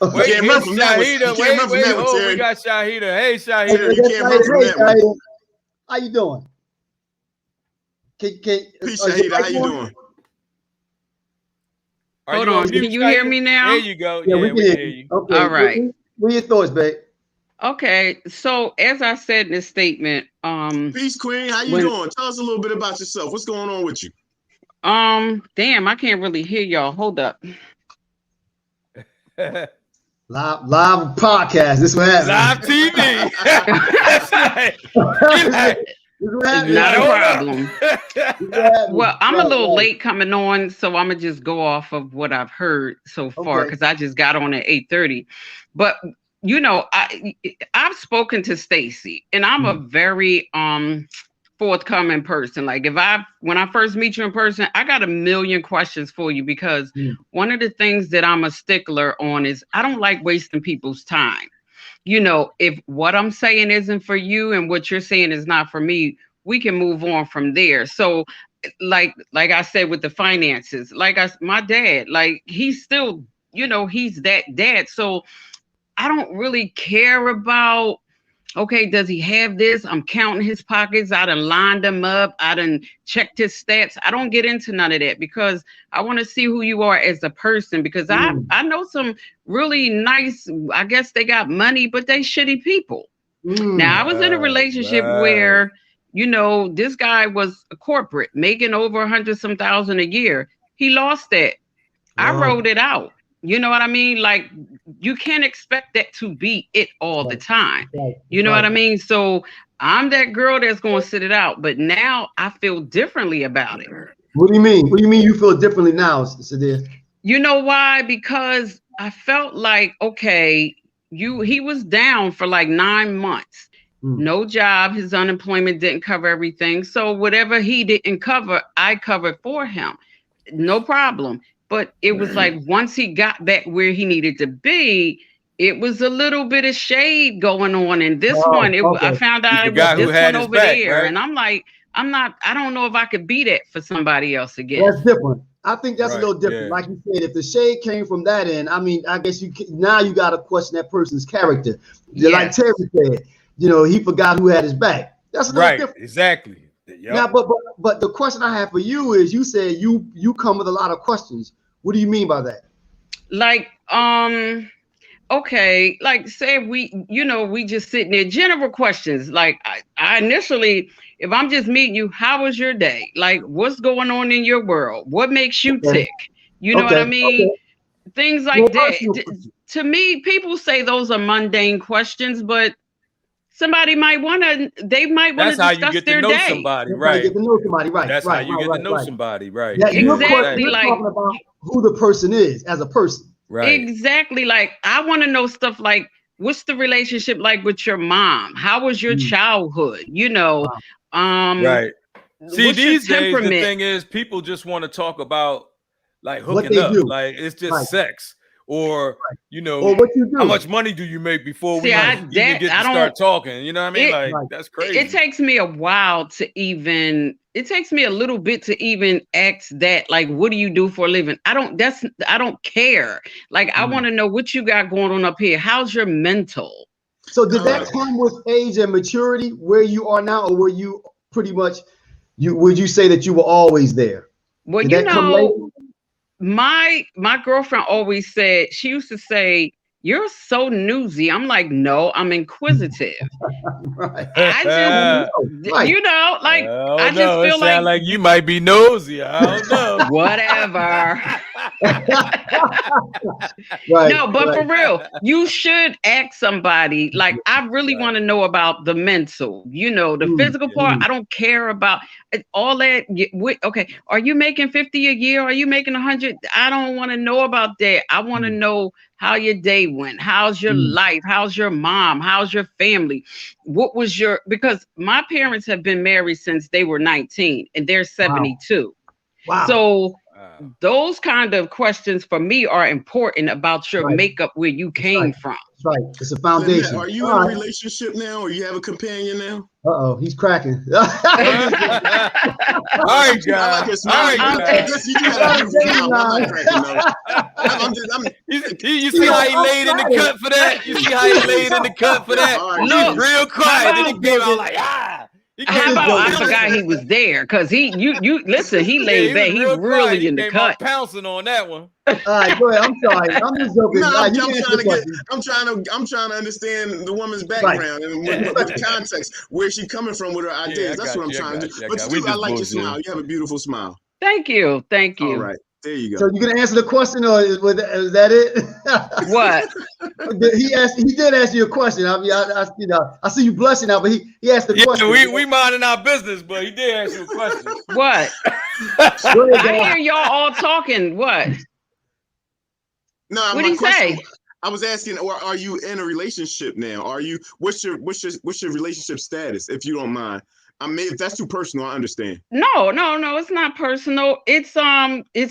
Wait, can't run from that one. We got Shahida. Hey, Shahida. You can't run from that one. How you doing? Peace, Shahida. How you doing? Hold on. Can you hear me now? There you go. Yeah, we can hear you. Okay. All right. What are your thoughts, babe? Okay. So as I said in the statement, Peace, Queen. How you doing? Tell us a little bit about yourself. What's going on with you? Damn, I can't really hear y'all. Hold up. Live podcast. This is what happens. Live TV. That's right. Not a problem. Well, I'm a little late coming on, so I'm gonna just go off of what I've heard so far because I just got on at 8:30. But I've spoken to Stacy, and I'm a very forthcoming person. Like when I first meet you in person, I got a million questions for you because one of the things that I'm a stickler on is I don't like wasting people's time. If what I'm saying isn't for you and what you're saying is not for me, we can move on from there. So like I said with the finances, my dad, like he's still, he's that dad. So I don't really care about, okay, does he have this? I'm counting his pockets. I done lined them up. I done checked his stats. I don't get into none of that because I want to see who you are as a person because I know some really nice, I guess they got money, but they shitty people. Now, I was in a relationship where, this guy was a corporate making over 100-some thousand a year. He lost that. I wrote it out. You know what I mean? Like, you can't expect that to be it all the time. You know what I mean? So I'm that girl that's going to sit it out. But now I feel differently about it. What do you mean? What do you mean you feel differently now, Sadir? You know why? Because I felt like, okay, he was down for like 9 months. No job. His unemployment didn't cover everything. So whatever he didn't cover, I covered for him. No problem. But it was like once he got back where he needed to be, it was a little bit of shade going on. And this one, I found out it was this one over there. Right? And I'm like, I don't know if I could be that for somebody else again. That's different. I think that's a little different. Yeah. Like you said, if the shade came from that end, I mean, I guess now you got to question that person's character. Yes. Like Terry said, he forgot who had his back. That's a little different. Exactly. Yep. Now, but the question I have for you is, you said you come with a lot of questions. What do you mean by that? Like, okay, like say we just sitting there, general questions. Like I initially, if I'm just meeting you, how was your day? Like, what's going on in your world? What makes you tick? You know what I mean? Things like that. To me, people say those are mundane questions, but somebody might want to. They might want to discuss their day. That's how you get to know somebody, right? Get to know somebody, right? That's how you get to know somebody, right? Yeah, exactly. You're talking about who the person is as a person, right? Exactly. Like I want to know stuff like, what's the relationship like with your mom? How was your childhood? Right. See, these days the thing is, people just want to talk about like hooking up, like it's just sex. Or or what you do. How much money do you make before we even get to start talking? You know what I mean? Like that's crazy. It takes me a while to even. It takes me a little bit to even ask that. Like, what do you do for a living? I don't care. Like, I want to know what you got going on up here. How's your mental? So did that come with age and maturity where you are now, or were you pretty much? Would you say that you were always there? Well, my girlfriend always said, she used to say, you're so newsy. I'm like, no, I'm inquisitive. Right. I just, I just feel like you might be nosy. I don't know. Whatever. But for real, you should ask somebody. Like, I really want to know about the mental, the physical part. I don't care about all that. Okay, are you making 50 a year? Are you making 100? I don't want to know about that. I want to know how your day went. How's your life? How's your mom? How's your family? What was because my parents have been married since they were 19 and they're 72. Wow. So those kind of questions for me are important about your makeup, where you came from. That's right. It's a foundation. Are you in a relationship now, or you have a companion now? Uh-oh, he's cracking. All right, guys. All right, guys. You see how he laid in the cut for that? You see how he laid in the cut for that? Look, real quiet. Then he came out like, How about I forgot he was there? Because you listen, he laid back. He really in the cut. Pouncing on that one. All right, go ahead. I'm sorry. I'm just joking. I'm trying to understand the woman's background and what the context, where she coming from with her ideas. That's what I'm trying to do. But I like your smile. You have a beautiful smile. Thank you. All right. There you go. So you gonna answer the question, or is that it? What? He did ask you a question. I mean, I see you blushing now, but he asked the question. We minding our business, but he did ask you a question. What? I hear y'all all talking. What? No, what did he say? I was asking, or are you in a relationship now? Are you? What's your relationship status, if you don't mind? I mean, if that's too personal, I understand. No, it's not personal. It's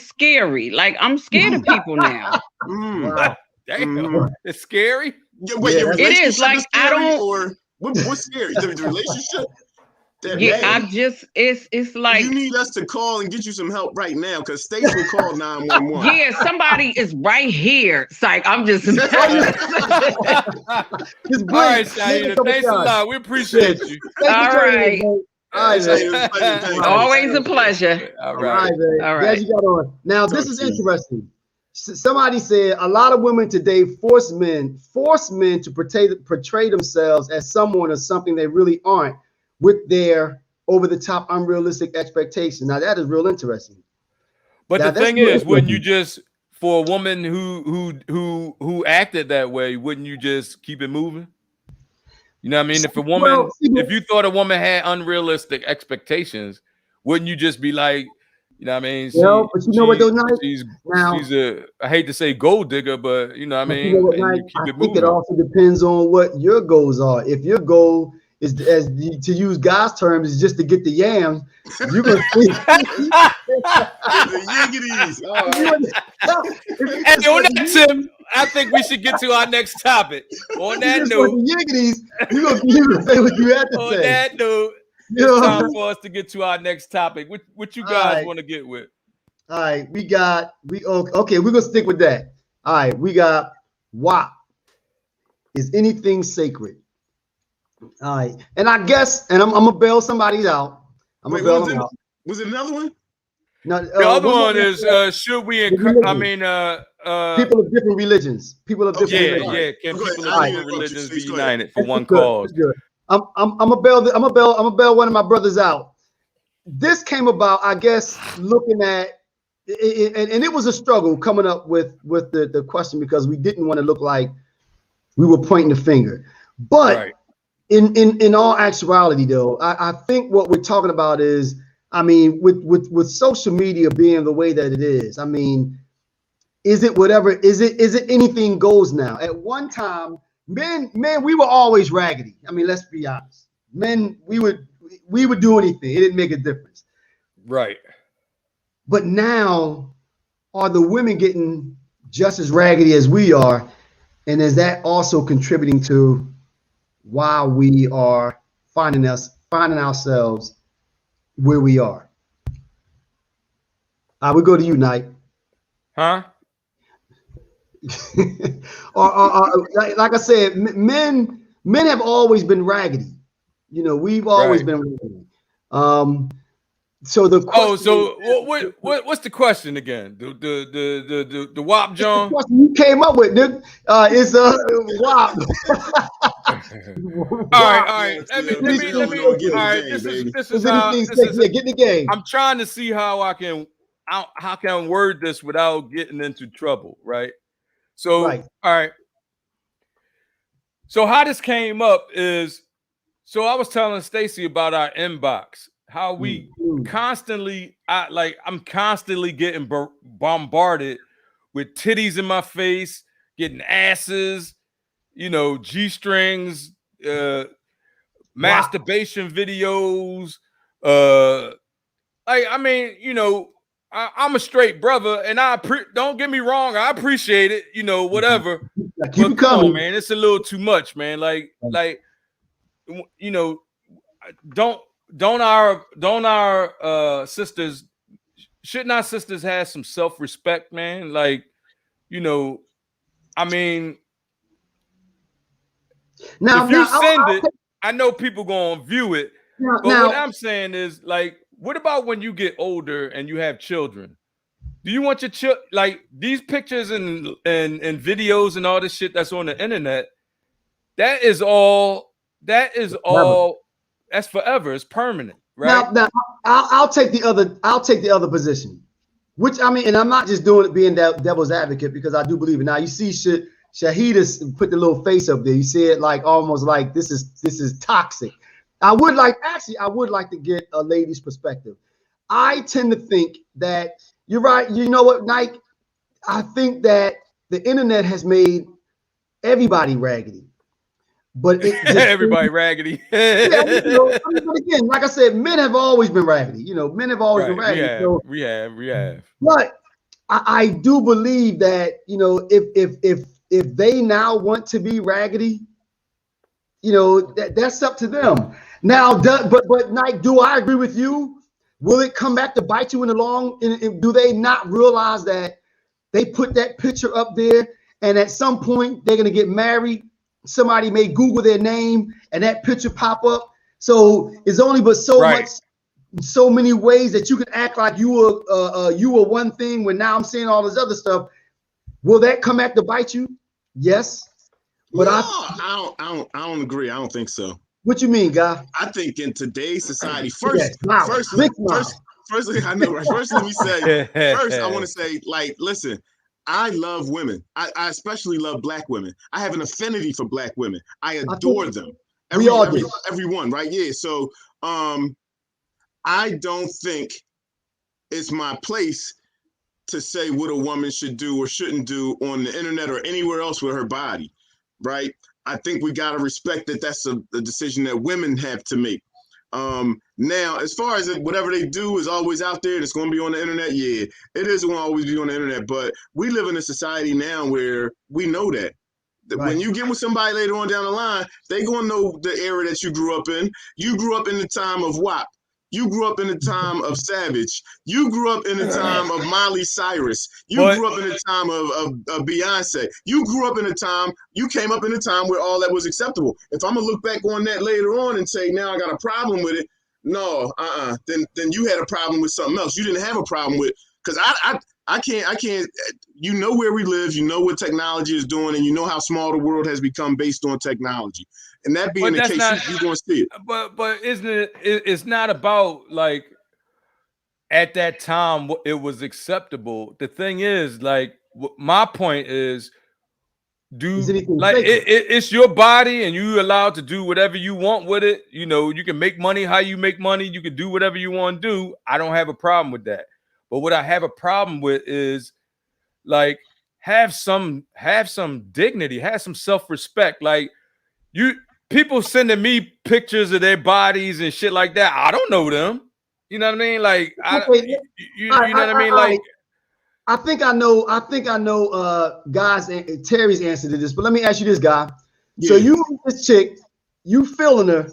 scary. Like, I'm scared of people now. Wow. Damn, it's scary. Yeah, wait, your it is. Like, is scary, I don't. Or what's scary? The relationship. It's like you need us to call and get you some help right now, because Stace will call 911. Yeah, somebody is right here. It's like, I'm just. All right, Shaida, thanks a lot. We appreciate you. All right. Always a pleasure. All right. Glad you got on. Now, this is interesting. Somebody said a lot of women today force men to portray themselves as someone or something they really aren't, with their over-the-top, unrealistic expectations. Now, that is real interesting. But the thing is, wouldn't you just, for a woman who acted that way, wouldn't you just keep it moving? You know what I mean? If a woman, if you thought a woman had unrealistic expectations, wouldn't you just be like, you know what I mean? But you know what, though, Knight? She's a, I hate to say gold digger, but you know what I mean? You know what, Knight? I think it also depends on what your goals are. If your goal is, to use God's terms, is just to get the yams, you're gonna see the yiggities. And on that tip, I think we should get to our next topic. On that note, yiggities, you're gonna say what you have to say. On that note, it's time for us to get to our next topic. What you guys want to get with? All right, okay, we're gonna stick with that. All right, we got WAP. Is anything sacred? All right, and I guess, and I'm gonna bail somebody out. I'm gonna bail them out. Was it another one? No, the other one is should we encourage? I mean, people of different religions. People of different religions. Yeah. Can people of different religions be united for one cause? I'm gonna bail one of my brothers out. This came about, I guess, looking at it, and it was a struggle coming up with the question, because we didn't want to look like we were pointing the finger. But in all actuality, though, I think what we're talking about is, I mean, with social media being the way that it is, I mean, is it anything goes now? At one time, men, we were always raggedy. I mean, let's be honest. Men, we would do anything. It didn't make a difference. Right. But now, are the women getting just as raggedy as we are? And is that also contributing to why we are finding ourselves where we are? We go to you, Knight. Huh? or like I said, men have always been raggedy. You know, we've always been raggedy. So the question what's the question again? The WAP, John? The question you came up with, dude, is WAP. All right. Let me. This is get the game. I'm trying to see how I can word this without getting into trouble, right? So, all right. So how this came up is, so I was telling Stacy about our inbox, how we constantly, I'm constantly getting bombarded with titties in my face, getting asses, you know, G-strings, masturbation videos. I mean, you know, I'm a straight brother, and don't get me wrong, I appreciate it, you know, whatever. But come on, man, it's a little too much, man. Like, you know, don't our sisters, shouldn't our sisters have some self-respect, man? Like, you know, I mean, now if you send it, I know people gonna view it, but what I'm saying is, like, what about when you get older and you have children? Do you want your like these pictures and videos and all this shit that's on the internet? That is all. That's forever. It's permanent, right? Now I'll take the other position, Which I mean, and I'm not just doing it being devil's advocate because I do believe it. Now you see Shahida put the little face up there. You see it like almost like this is toxic. I would like to get a lady's perspective. I tend to think that you're right. You know what, Nike? I think that the internet has made everybody raggedy. But everybody raggedy. Yeah, but again, like I said, men have always been raggedy. Men have always been raggedy. We have. But I do believe that if they now want to be raggedy, that's up to them. Now, but Nike, do I agree with you? Will it come back to bite you in the long? Do they not realize that they put that picture up there, and at some point they're gonna get married? Somebody may Google their name, and that picture pop up. So it's only but so many ways that you can act like you were one thing when now I'm saying all this other stuff. Will that come back to bite you? Yes. But no, I don't agree. I don't think so. What you mean, guy? I think in today's society, first, let me say, first, I want to say, like, listen, I love women. I especially love black women. I have an affinity for black women. I adore them. Everyone, right? Yeah. So, I don't think it's my place to say what a woman should do or shouldn't do on the internet or anywhere else with her body, right? I think we got to respect that that's a decision that women have to make. Now, as far as whatever they do is always out there, it's going to be on the internet. Yeah, it is going to always be on the internet. But we live in a society now where we know that. When you get with somebody later on down the line, they going to know the era that you grew up in. You grew up in the time of WAP. You grew up in the time of Savage. You grew up in the time of Miley Cyrus. You grew up in the time of Beyonce. You grew up in a time, you came up in a time where all that was acceptable. If I'm going to look back on that later on and say, now I got a problem with it, no, then you had a problem with something else. You didn't have a problem with, because I can't, you know where we live, you know what technology is doing, and you know how small the world has become based on technology. And that being the case, you're going to see it. But isn't it? It's not about like at that time it was acceptable. The thing is, like, my point is, it's your body, and you allowed to do whatever you want with it. You can make money how you make money. You can do whatever you want to do. I don't have a problem with that. But what I have a problem with is, like, have some dignity, have some self-respect. Like, people sending me pictures of their bodies and shit like that. I don't know them. You know what I mean? Like, you know what I mean? Like, I think I know guys, Terry's answer to this, but let me ask you this, guy. Yeah. So you meet this chick, you feeling her,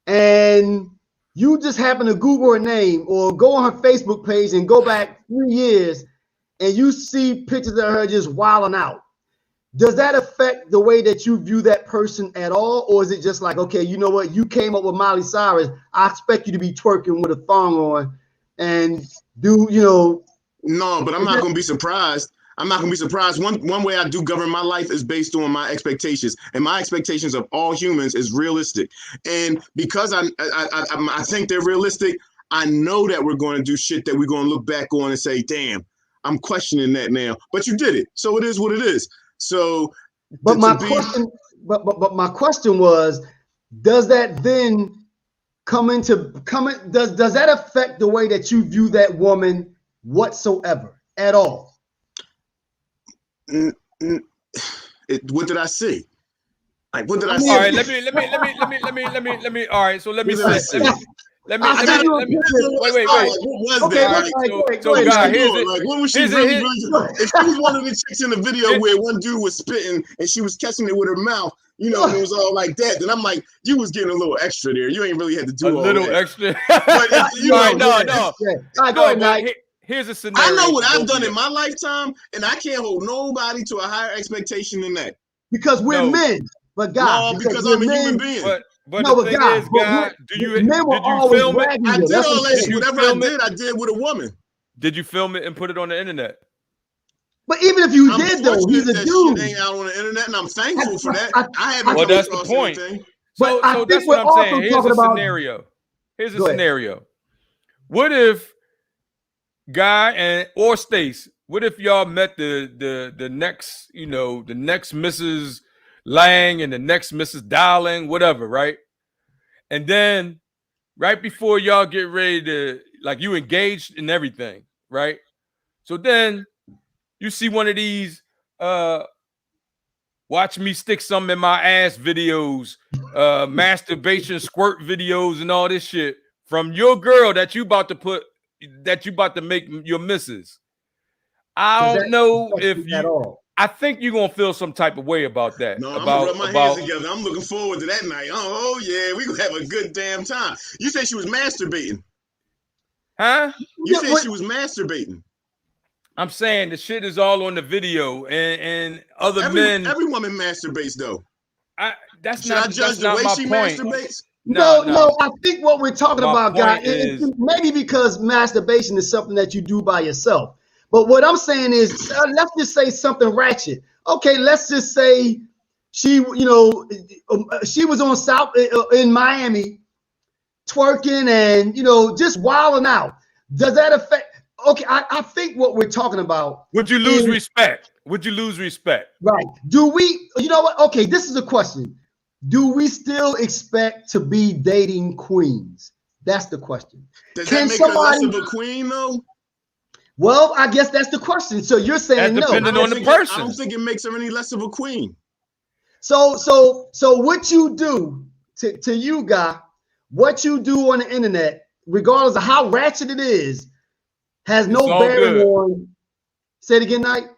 and you just happen to Google her name or go on her Facebook page and go back 3 years, and you see pictures of her just wilding out. Does that affect the way that you view that person at all? Or is it just like, okay, you know what? You came up with Miley Cyrus. I expect you to be twerking with a thong on and do, No, but I'm not going to be surprised. I'm not going to be surprised. One way I do govern my life is based on my expectations. And my expectations of all humans is realistic. And because I think they're realistic, I know that we're going to do shit that we're going to look back on and say, damn, I'm questioning that now. But you did it. So it is what it is. So, but my question was, does that then does that affect the way that you view that woman whatsoever at all? What did I see? Like, what did I see? All right, let me. All right, so let me say. Let me. Wait. What was that? So, guys, what was she really doing? If she was one of the chicks in the video where one dude was spitting and she was catching it with her mouth, and it was all like that, then I'm like, you was getting a little extra there. You ain't really had to do a little extra. But no. Here's a scenario. I know what I've done in my lifetime, and I can't hold nobody to a higher expectation than that. Because we're men, but God, because I'm a human being. But the thing is, guy, did you film it? I did all that shit. Whatever I did with a woman. Did you film it and put it on the internet? But even if you did, though, he's a dude. Shit ain't out on the internet, and I'm thankful for that. I haven't. Well, that's the point. So that's what I'm saying. Here's a scenario. What if Guy and or Stace, what if y'all met the next, you know, the next Mrs. Lang and the next Mrs. Dowling, whatever, right? And then right before y'all get ready to, like, you engaged in everything, right? So then you see one of these watch me stick something in my ass videos, masturbation squirt videos and all this shit from your girl that you about to make your missus. I don't know if you at all. I think you're gonna feel some type of way about that. No, I'm gonna rub my hands together. I'm looking forward to that night. Oh yeah, we gonna have a good damn time. You said she was masturbating. Huh? You said she was masturbating. I'm saying the shit is all on the video, and men. Every woman masturbates though. That's Should not. I judge the way she masturbates? No. I think what we're talking about, guy, is maybe because masturbation is something that you do by yourself. But what I'm saying is, let's just say something ratchet. Okay, let's just say she was on South in Miami, twerking and just wilding out. Does that affect? Okay, I think what we're talking about. Would you lose respect? Would you lose respect? Right. Do we? You know what? Okay, this is a question. Do we still expect to be dating queens? That's the question. Does that make her less of a queen though? Well, I guess that's the question. So you're saying no. Depending on the person. I don't think it makes her any less of a queen. So what you do to you, guy, what you do on the internet, regardless of how ratchet it is, has no bearing on. Say it again, Knight.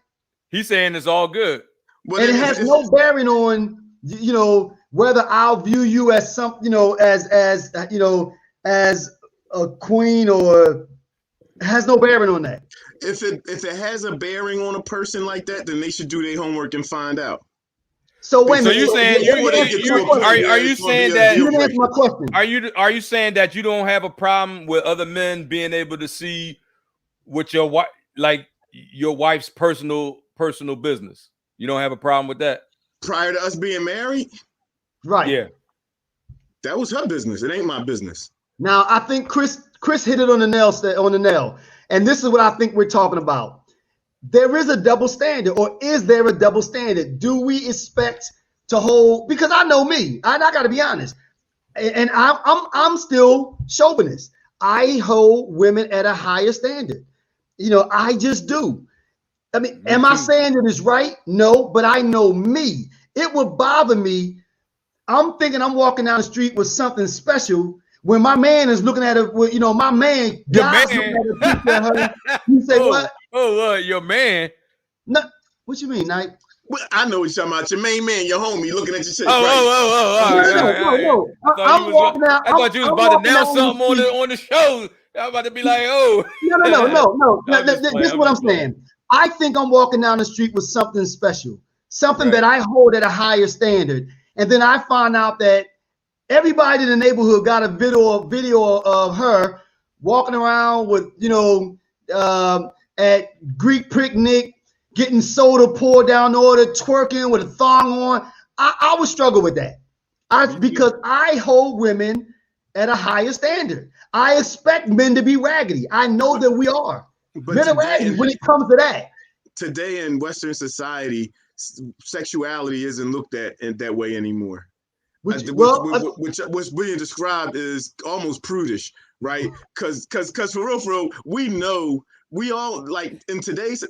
He's saying it's all good. Well, and it has no bearing on, whether I'll view you as some, as a queen, or has no bearing on that. If it has a bearing on a person like that, then they should do their homework and find out. So wait a minute. So you're saying are you saying that? You didn't answer my question. Are you saying that you don't have a problem with other men being able to see what your wife, like your wife's personal business? You don't have a problem with that? Prior to us being married? Right. Yeah. That was her business. It ain't my business. Now, I think Chris hit it on the nail. And this is what I think we're talking about. There is a double standard, or is there a double standard? Do we expect to hold? Because I know me. I got to be honest. And I'm still chauvinist. I hold women at a higher standard. I just do. I mean, am I saying that it's right? No, but I know me. It would bother me. I'm thinking I'm walking down the street with something special when my man is looking at it. My man. You say what? Oh, your man. No, what you mean, Knight? Well, I know what you're talking about. Your main man, your homie, looking at your shit. No. I'm walking out. I thought you was about to announce something on the show. I'm about to be like, oh. No. This is what I'm saying. I think I'm walking down the street with something special, something that I hold at a higher standard. And then I find out that everybody in the neighborhood got a video of her walking around with, at Greek picnic, getting soda poured down the order, twerking with a thong on. I would struggle with that. Because I hold women at a higher standard. I expect men to be raggedy. I know that we are. But men are raggedy when it comes to that. Today in Western society, sexuality isn't looked at in that way anymore. What's being described is almost prudish, right? Because for real, we all, like, in today's,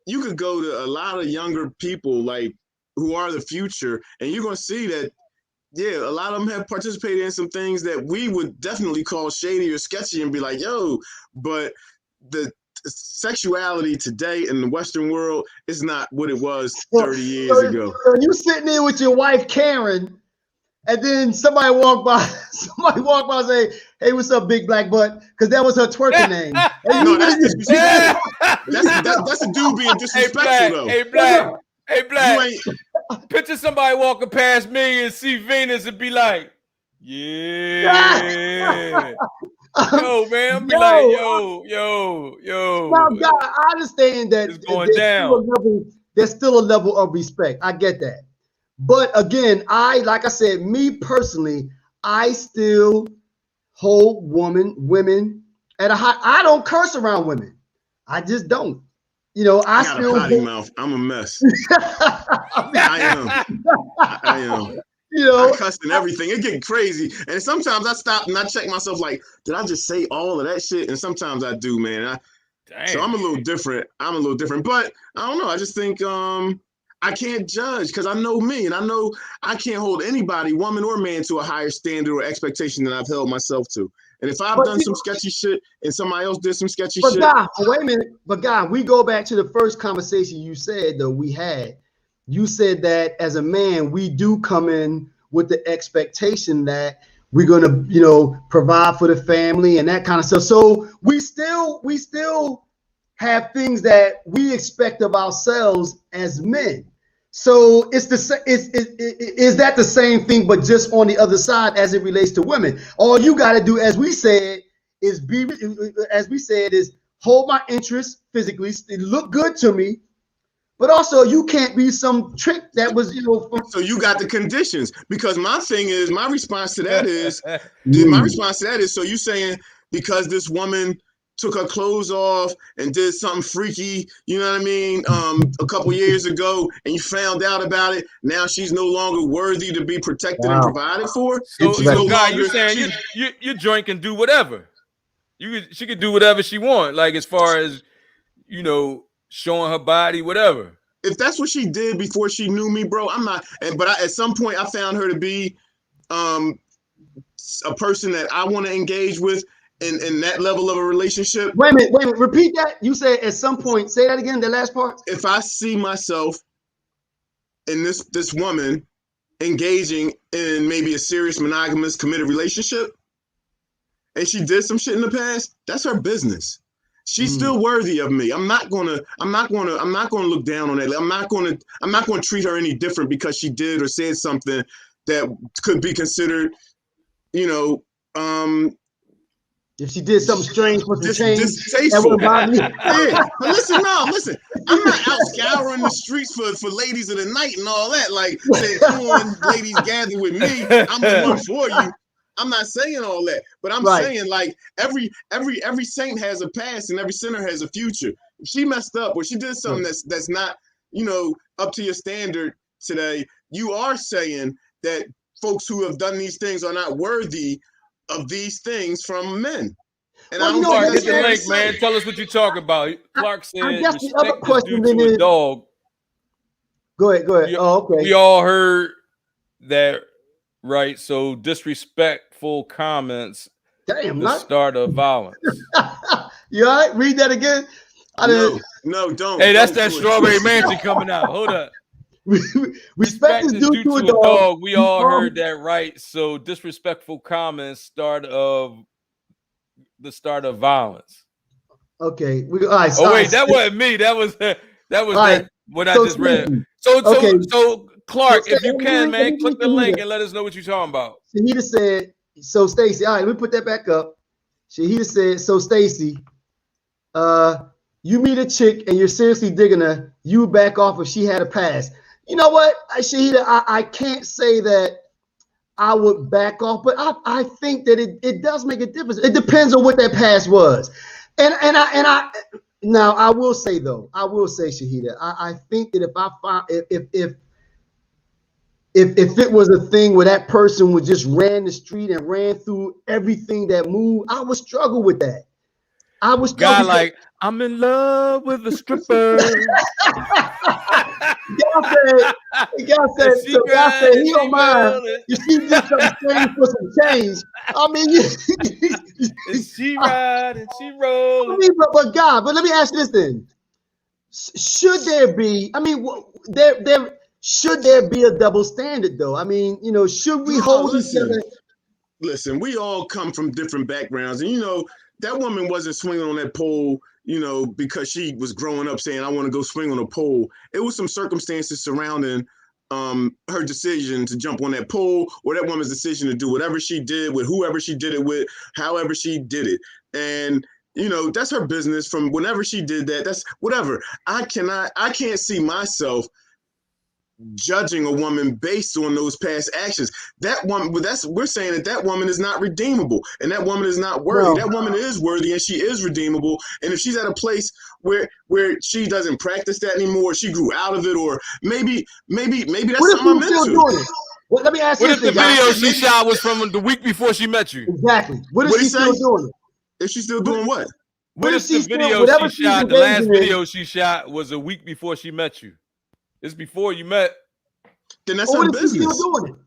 you could go to a lot of younger people, like, who are the future, and you're gonna see that, yeah, a lot of them have participated in some things that we would definitely call shady or sketchy and be like, yo, but the sexuality today in the Western world is not what it was 30 years ago. So you sitting there with your wife, Karen, and then somebody walk by and say, hey, what's up, big black butt? Because that was her twerking name. No, that's a dude being disrespectful, though. Hey, black. Picture somebody walking past me and see Venus and be like, yeah. Yo, man, be like, yo. Now, God, I understand that it's going down. There's still a level of respect. I get that. But again, like I said, me personally, I still hold women at a high. I don't curse around women. I just don't. You know, I got still a potty mouth. I'm a mess. I am. You know, I cuss and everything. It get crazy. And sometimes I stop and I check myself like, did I just say all of that shit? And sometimes I do, man. So I'm a little different. But I don't know. I just think I can't judge because I know me, and I know I can't hold anybody, woman or man, to a higher standard or expectation than I've held myself to. And if I've done some sketchy shit and somebody else did some sketchy shit. God, wait a minute. But God, we go back to the first conversation you said, though, we had. You said that as a man, we do come in with the expectation that we're going to, you know, provide for the family and that kind of stuff. So we still have things that we expect of ourselves as men. So is that the same thing, but just on the other side as it relates to women? All you got to do, as we said, is hold my interest physically, look good to me, but also you can't be some trick that was, you know. So you got the conditions, because my response to that is, so you saying because this woman took her clothes off and did something freaky, you know what I mean, a couple years ago, and you found out about it, now she's no longer worthy to be protected and provided for? So God, you're saying your joint can do whatever. She could do whatever she want, like as far as, you know, showing her body, whatever. If that's what she did before she knew me, bro, I'm not. But at some point, I found her to be a person that I want to engage with in that level of a relationship. Wait a minute. Repeat that. You said at some point. Say that again. The last part. If I see myself in this woman engaging in maybe a serious monogamous committed relationship, and she did some shit in the past, that's her business. She's still worthy of me. I'm not gonna look down on that. I'm not gonna treat her any different because she did or said something that could be considered, you know, if she did something strange for some change, distasteful. Yeah, but listen. I'm not out scouring the streets for ladies of the night and all that. Like, saying, come on, ladies, gather with me. I'm the one for you. I'm not saying all that, but I'm saying, like, every saint has a past and every sinner has a future. If she messed up or she did something that's not, you know, up to your standard today, you are saying that folks who have done these things are not worthy of these things from men. And I don't Clark, get the link, man. Tell us what you're talking about. Clark said, respect is due to a dog. Go ahead. Okay. We all heard that, right? So disrespectful comments, the start of violence. You all right? Read that again. No, don't. Hey, that's that Strawberry Mansion coming out. Hold up. Respect is due to a dog. We all heard that, right? So disrespectful comments, the start of violence. Okay. All right. Oh wait, that wasn't me. That was what I just read. So Clark, if you can, man, click the link and let us know what you're talking about. Shahida said, so Stacy, all right, let me put that back up. Shahida said, so Stacy, you meet a chick and you're seriously digging her, you back off if she had a past. You know what, Shahida, I can't say that I would back off, but I think that it does make a difference. It depends on what that past was. And I now I will say, Shahida, I think that if I find if it was a thing where that person would just ran the street and ran through everything that moved, I would struggle with that. I was like, I'm in love with a stripper. God said he don't mind if she did something strange for some change. I mean, she ride and she roll. I mean, but let me ask you this then: should there be? I mean, should there be a double standard though? I mean, you know, should we hold each other? Listen, we all come from different backgrounds, and you know that woman wasn't swinging on that pole, you know, because she was growing up saying, I want to go swing on a pole. It was some circumstances surrounding her decision to jump on that pole, or that woman's decision to do whatever she did with whoever she did it with, however she did it. And, you know, that's her business from whenever she did that. That's whatever. I can't see myself judging a woman based on those past actions. That woman, we're saying that woman is not redeemable, and that woman is not worthy. No. That woman is worthy, and she is redeemable. And if she's at a place where she doesn't practice that anymore, she grew out of it, or maybe that's something I'm into. Well, let me ask you. What if the video she shot was from the week before she met you? Exactly. What is she still doing? Is she still doing what? What if the video she shot, the last video she shot, was a week before she met you? It's before you met. Then that's her business. Still doing it?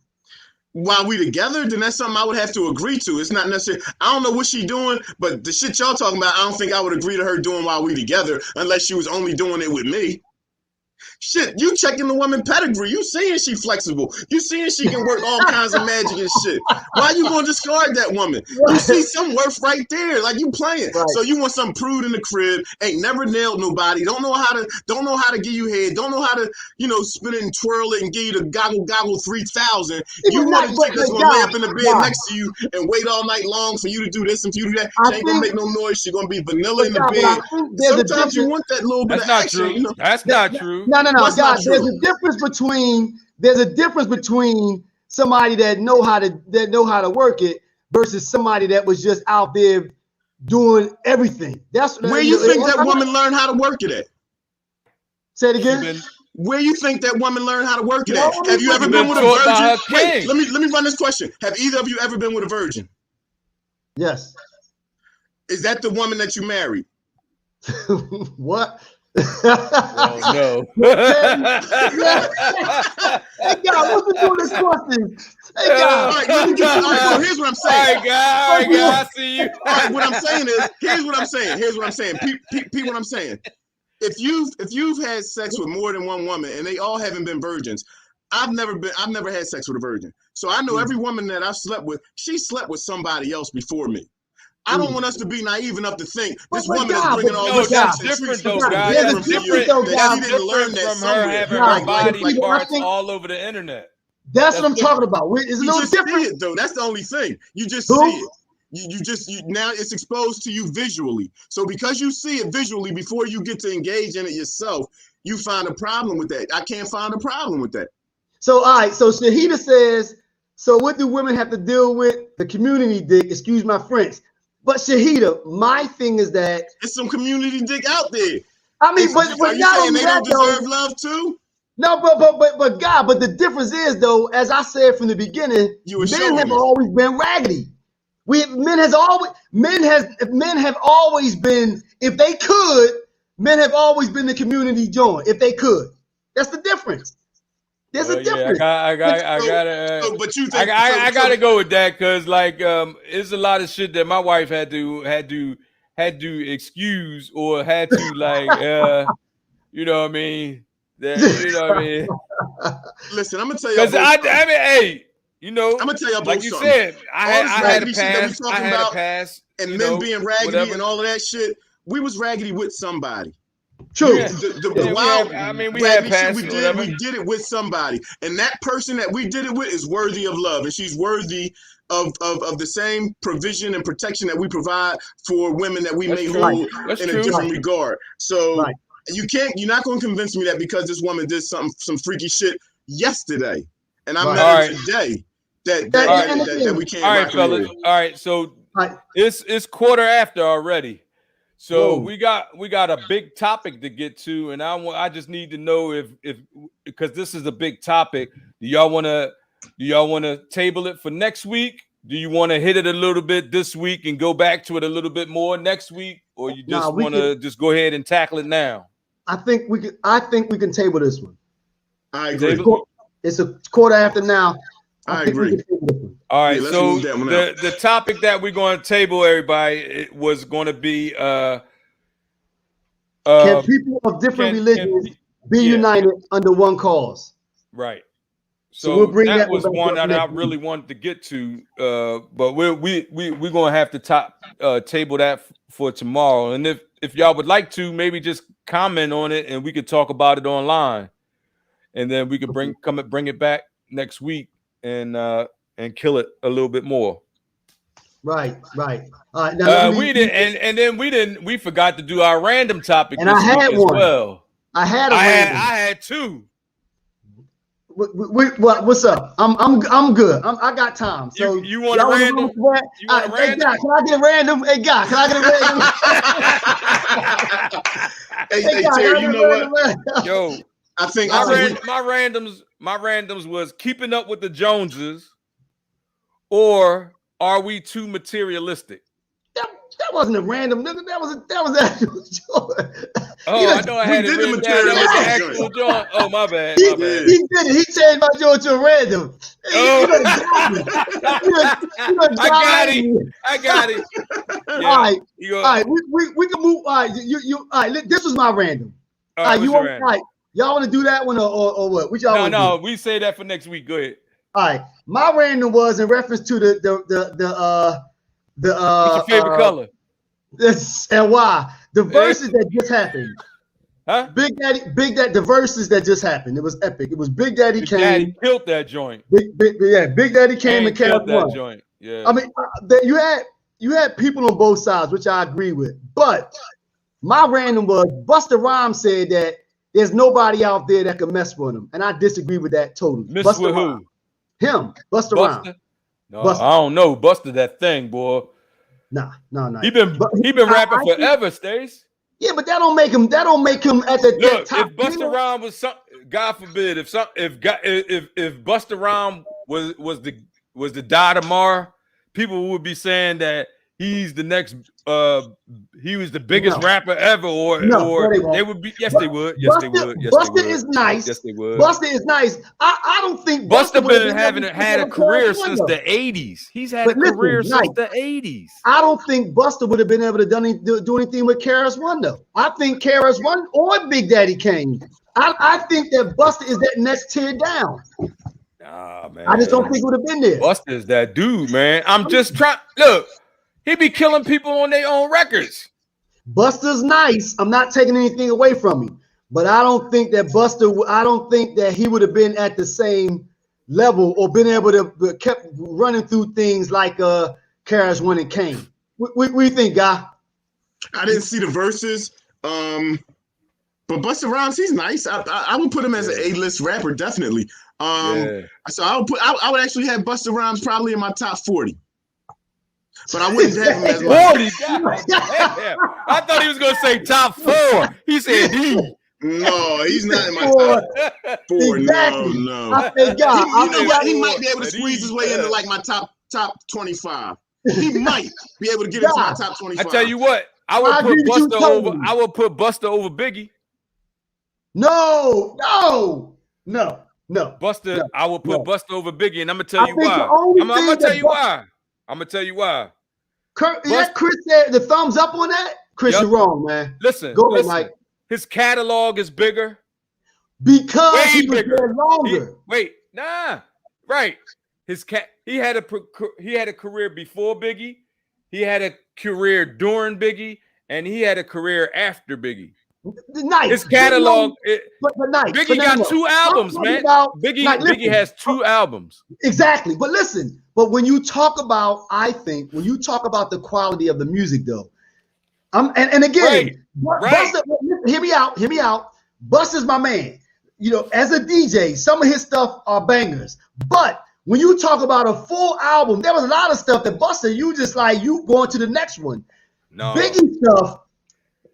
While we together, then that's something I would have to agree to. It's not necessarily, I don't know what she's doing, but the shit y'all talking about, I don't think I would agree to her doing while we together unless she was only doing it with me. Shit, you checking the woman pedigree. You seeing she flexible. You seeing she can work all kinds of magic and shit. Why you gonna discard that woman? You see some worth right there. Like you playing. Right. So you want some prude in the crib, ain't never nailed nobody, don't know how to give you head, don't know how to, spin it and twirl it and give you the goggle 3,000. You want to chick that's gonna lay up in the bed next to you and wait all night long for you to do this and for you to do that. She ain't gonna make no noise. She gonna be vanilla in the bed. Sometimes you want that little bit of action. That's not true. No, guys. There's a difference between somebody that know how to work it versus somebody that was just out there doing everything. That's where you think that woman learned how to work it at. Say it again. Where you think that woman learned how to work it at? Have you ever been with a virgin? Wait, let me run this question. Have either of you ever been with a virgin? Yes. Is that the woman that you married? What? Oh, no. Hey, God, what's the doing this question? Hey, God. All right, let me get you. All right, so here's what I'm saying. All right, God, I see you. All right, what I'm saying is, here's what I'm saying. Pete, what I'm saying. If you've had sex with more than one woman and they all haven't been virgins, I've never had sex with a virgin. So I know every woman that I've slept with, she slept with somebody else before me. I don't want us to be naive enough to think this woman is bringing all this. That's different, though, guys. That's different. That's different from her having her body parts all over the internet. That's what I'm talking about. It's a little different. See it, though. That's the only thing. You just see it. You now it's exposed to you visually. So because you see it visually before you get to engage in it yourself, you find a problem with that. I can't find a problem with that. So all right. So Shahida says, so what do women have to deal with? The community dick. Excuse my French. But Shahida, my thing is that it's some community dick out there. I mean, but are you saying they don't deserve love too? No, but God, but the difference is though, as I said from the beginning, men have always been raggedy. Men have always been, if they could, men have always been the community joint. If they could, that's the difference. There's a difference. I gotta go with that because it's a lot of shit that my wife had to excuse or had to you know what I mean? Listen, I'm gonna tell you. Because I mean, hey, I'm gonna tell you about like you said, I had a pass, and men being raggedy and all of that shit. We was raggedy with somebody. True. Yeah. We had passion. We did it with somebody, and that person that we did it with is worthy of love, and she's worthy of the same provision and protection that we provide for women that we may hold in a different regard. So you're not going to convince me that because this woman did some freaky shit yesterday, and I met her today, that we can't. All right, fellas. All right, so it's 1:15 already. So we got a big topic to get to, and I just need to know if because this is a big topic. Do y'all want to table it for next week? Do you want to hit it a little bit this week and go back to it a little bit more next week, or you just want to just go ahead and tackle it now? I think we can table this one. I agree. It's 1:15 now. I agree. All right, so the topic that we're going to table, everybody, was going to be can people of different religions be united under one cause? Right. So we'll bring that was one that I really wanted to get to, but we're going to have to table that for tomorrow. And if y'all would like to, maybe just comment on it, and we could talk about it online, and then we could bring it back next week and kill it a little bit more. Right. All right. Now, we forgot to do our random topic. And I had one. Well, I had two. What's up? I'm good. I got time. So you want a random? Hey, guy, can I get a random? Hey, guy, can I get a random? Hey, Terry, you know what? Yo, I think my randoms was Keeping Up with the Joneses, or Are We Too Materialistic? That wasn't a random nigga. That was actual joint. Oh, I know I had it written down. That was the actual joint. Oh, my bad. He did it. He changed my joint to a random. I got it. Yeah. All right. We can move. All right. You. All right. This was my random. All right. You want? All right. Y'all want to do that one or what? Which y'all No. We say that for next week. Go ahead. All right. My random was in reference to what's your favorite color? This and why the verses that just happened. Huh? Big Daddy, the verses that just happened. It was epic. It was Big Daddy came. Daddy killed that joint. Big Daddy came and killed that joint. Yeah. I mean, you had people on both sides, which I agree with. But my random was Busta Rhymes said that there's nobody out there that can mess with him, and I disagree with that totally. Mess with who? Him, Busta Rhymes. No, Busta. I don't know. Busta that thing, boy. Nah. He been rapping forever, Stace. Yeah, but that don't make him at the top. If Busta Rhymes was some, God forbid, if Busta Rhymes was the die tomorrow, people would be saying that he's the next he was the biggest rapper ever, or they would be. Yes, they would. Yes, they would. Yes, Busta is nice. Yes, they would. Busta is nice. I don't think Busta been had a career since the 80s. He's had a career since the 80s. I don't think Busta would have been able to do anything with KRS-One though. I think KRS-One or Big Daddy Kane. I think that Busta is that next tier down. Nah, man. I just don't think it would have been there. Busta is that dude, man. I'm just trying. Look. He be killing people on their own records. Busta's nice. I'm not taking anything away from him, but I don't think that he would have been at the same level or been able to kept running through things like KRS-One and Kane. What do you think, Guy? I didn't see the verses, but Busta Rhymes, he's nice. I would put him as an A-list rapper, definitely. So I would actually have Busta Rhymes probably in my top 40. But I wouldn't have him as my 40. I thought he was gonna say top 4. He said D. No, he's not in my top 4. Exactly. No. I think God, he might be able to squeeze his way into like my top 25. He might be able to get into my top 25. I tell you what, I would put Busta over Biggie. No. Busta, I would put Busta over Biggie, and I'm gonna tell you why. I'm gonna tell you why. I'm gonna tell you why. Chris said the thumbs up on that. Chris, you're wrong, man. Listen, Mike. His catalog is bigger because he was there longer. Right. He had a career before Biggie. He had a career during Biggie, and he had a career after Biggie. Nice. His catalog, but nice. Biggie got 2 albums, man. Biggie has 2 albums. Exactly. But listen, when you talk about the quality of the music, though, and again, Busta, hear me out. Busta's my man. You know, as a DJ, some of his stuff are bangers. But when you talk about a full album, there was a lot of stuff that Busta, you going to the next one. No. Biggie stuff.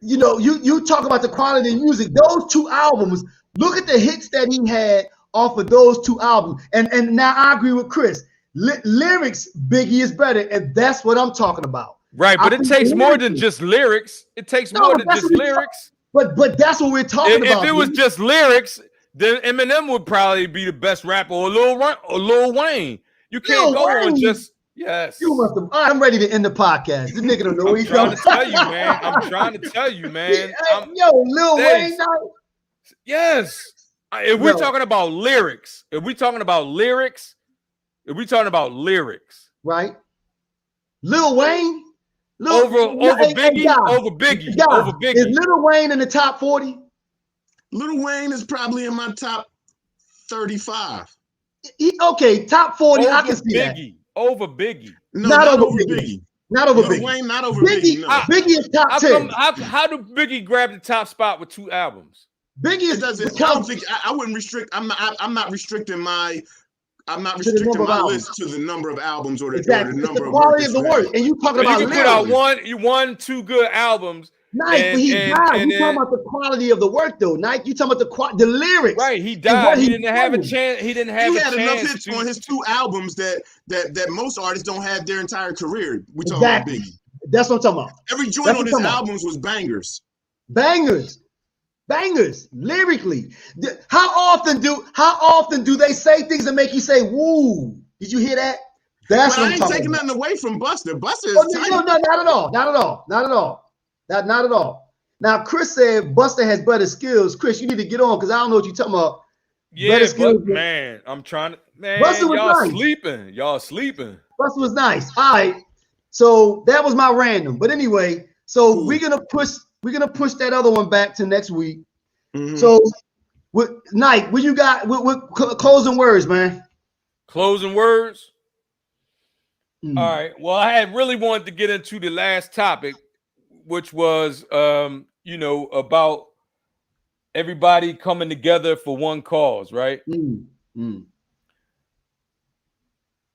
You know, you talk about the quality of music. Those 2 albums, look at the hits that he had off of those 2 albums. And now I agree with Chris. Lyrics, Biggie is better, and that's what I'm talking about. Right, but it takes more than just lyrics. It takes more than just lyrics. But that's what we're talking about. If it was just lyrics, then Eminem would probably be the best rapper, or Lil Wayne. You can't go on just. Yes. I'm ready to end the podcast. This nigga don't know what he's trying to tell you, man. Lil Wayne. Yes. If we're talking about lyrics, right? Lil Wayne over Biggie. Is Lil Wayne in the top 40? Lil Wayne is probably in my top 35. Top 40. I can see Biggie. that. Over Biggie. No, not over Biggie. Not over Biggie. Wayne, not over Biggie. No. Biggie is top 10. How do Biggie grab the top spot with 2 albums? Biggie It doesn't. I don't think I wouldn't restrict. I'm not restricting my. I'm not restricting my list to the number of albums or the, exactly. or the number the quality of the work. And you talking about you can put out one, 2 good albums. Nike, but he died. You talking about the quality of the work, though. Nike, you talking about the lyrics. Right, he died. He didn't have a chance. He didn't have a chance. He had enough hits on his 2 albums that most artists don't have their entire career. We talking about Biggie. That's what I'm talking about. Every joint on his albums was bangers. Bangers, lyrically. How often do they say things that make you say, "Woo"? Did you hear that? That's what I'm talking about. I ain't taking nothing away from Busta. Busta is tight. No, not at all. Not at all. Now, Chris said Busta has better skills. Chris, you need to get on because I don't know what you're talking about. Yeah, but man, I'm trying to. Man, y'all sleeping. Y'all sleeping. Busta was nice. All right. So that was my random. But anyway, so we're gonna push that other one back to next week. Mm-hmm. So, Nike, what you got? With closing words, man. Closing words. All right. Well, I had really wanted to get into the last topic, which was, about everybody coming together for one cause, right?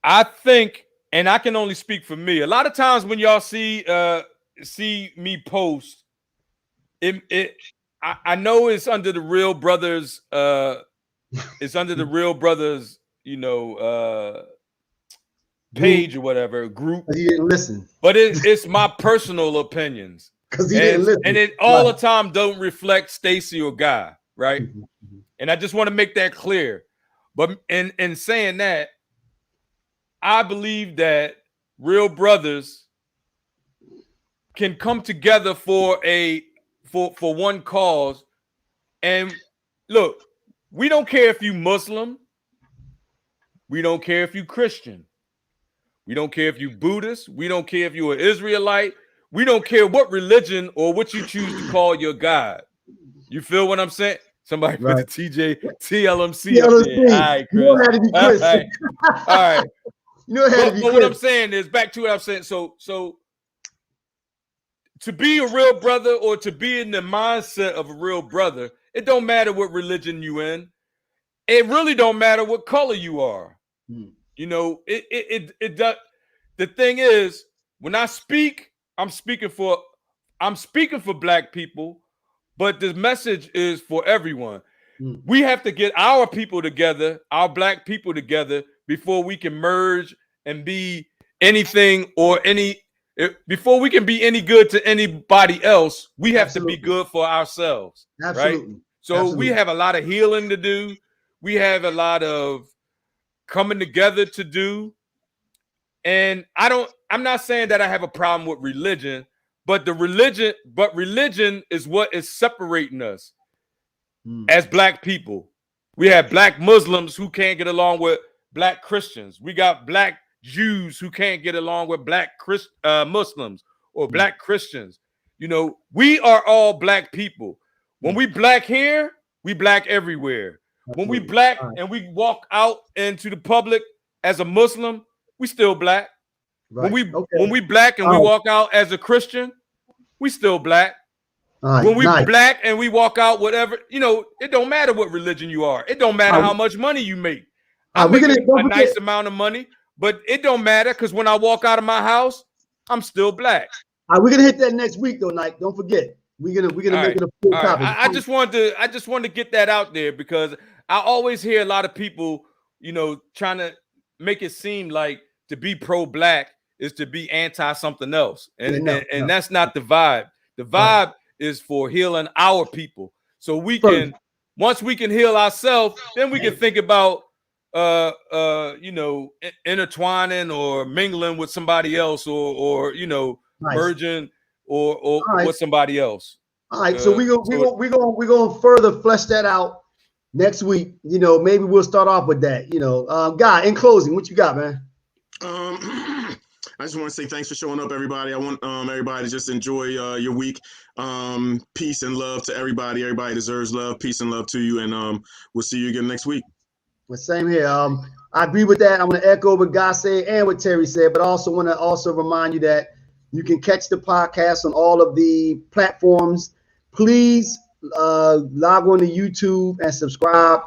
I think, and I can only speak for me. A lot of times when y'all see me post, I know it's under the Real Brothers. It's under the Real Brothers, page or whatever group. He didn't listen, but it's my personal opinions because he didn't listen, and it all the time don't reflect Stacy or Guy, right? And I just want to make that clear. But in saying that, I believe that real brothers can come together for one cause. And look, we don't care if you Muslim, we don't care if you Christian. We don't care if you Buddhist. We don't care if you're an Israelite. We don't care what religion or what you choose to call your God. You feel what I'm saying? Somebody put the TLMC up there. All right, Chris. You know how to be Chris. All right. You know how to be But what I'm saying is, back to what I'm saying. So to be a real brother or to be in the mindset of a real brother, it don't matter what religion you in. It really don't matter what color you are. It does. The thing is, when I speak, I'm speaking for Black people, but the message is for everyone. We have to get our people together, our Black people together, before we can merge and be anything before we can be any good to anybody else. We have to be good for ourselves. Right? So we have a lot of healing to do. We have a lot of coming together to do. And I'm not saying that I have a problem with religion, but religion is what is separating us as Black people. We have Black Muslims who can't get along with Black Christians. We got Black Jews who can't get along with Black Muslims or Black Christians. We are all Black people. When we Black here, we Black everywhere. When we Black and we walk out into the public as a Muslim, we still Black. Right. When we Black and we walk out as a Christian, we still Black. When we Black and we walk out, whatever, it don't matter what religion you are. It don't matter how much money you make. I make a nice amount of money, but it don't matter because when I walk out of my house, I'm still Black. All right, we're gonna hit that next week though, Nike. Don't forget. We're gonna make it a full topic. I just wanted to get that out there because I always hear a lot of people, trying to make it seem like to be pro-Black is to be anti something else. And that's not the vibe. The vibe is for healing our people. So we can, once we can heal ourselves, then we can think about intertwining or mingling with somebody else or merging or with somebody else. All right, so we're gonna further flesh that out next week. Maybe we'll start off with that. Guy, in closing, what you got, man? I just want to say thanks for showing up, everybody. I want everybody to just enjoy your week. Peace and love to everybody. Everybody deserves love. Peace and love to you, and we'll see you again next week. Well, same here. I agree with that. I'm going to echo what Guy said and what Terry said, but I also want to remind you that you can catch the podcast on all of the platforms. Please log on to YouTube and subscribe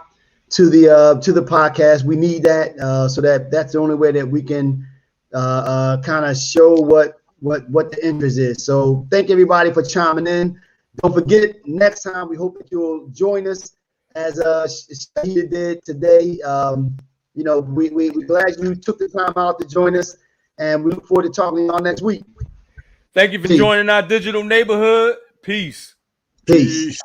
to the podcast. We need that so that's the only way that we can kind of show what the interest is. So thank everybody for chiming in. Don't forget, next time we hope that you'll join us as Shahida did today. We're glad you took the time out to join us, and we look forward to talking to y'all next week. Thank you for joining our digital neighborhood. Peace. Peace.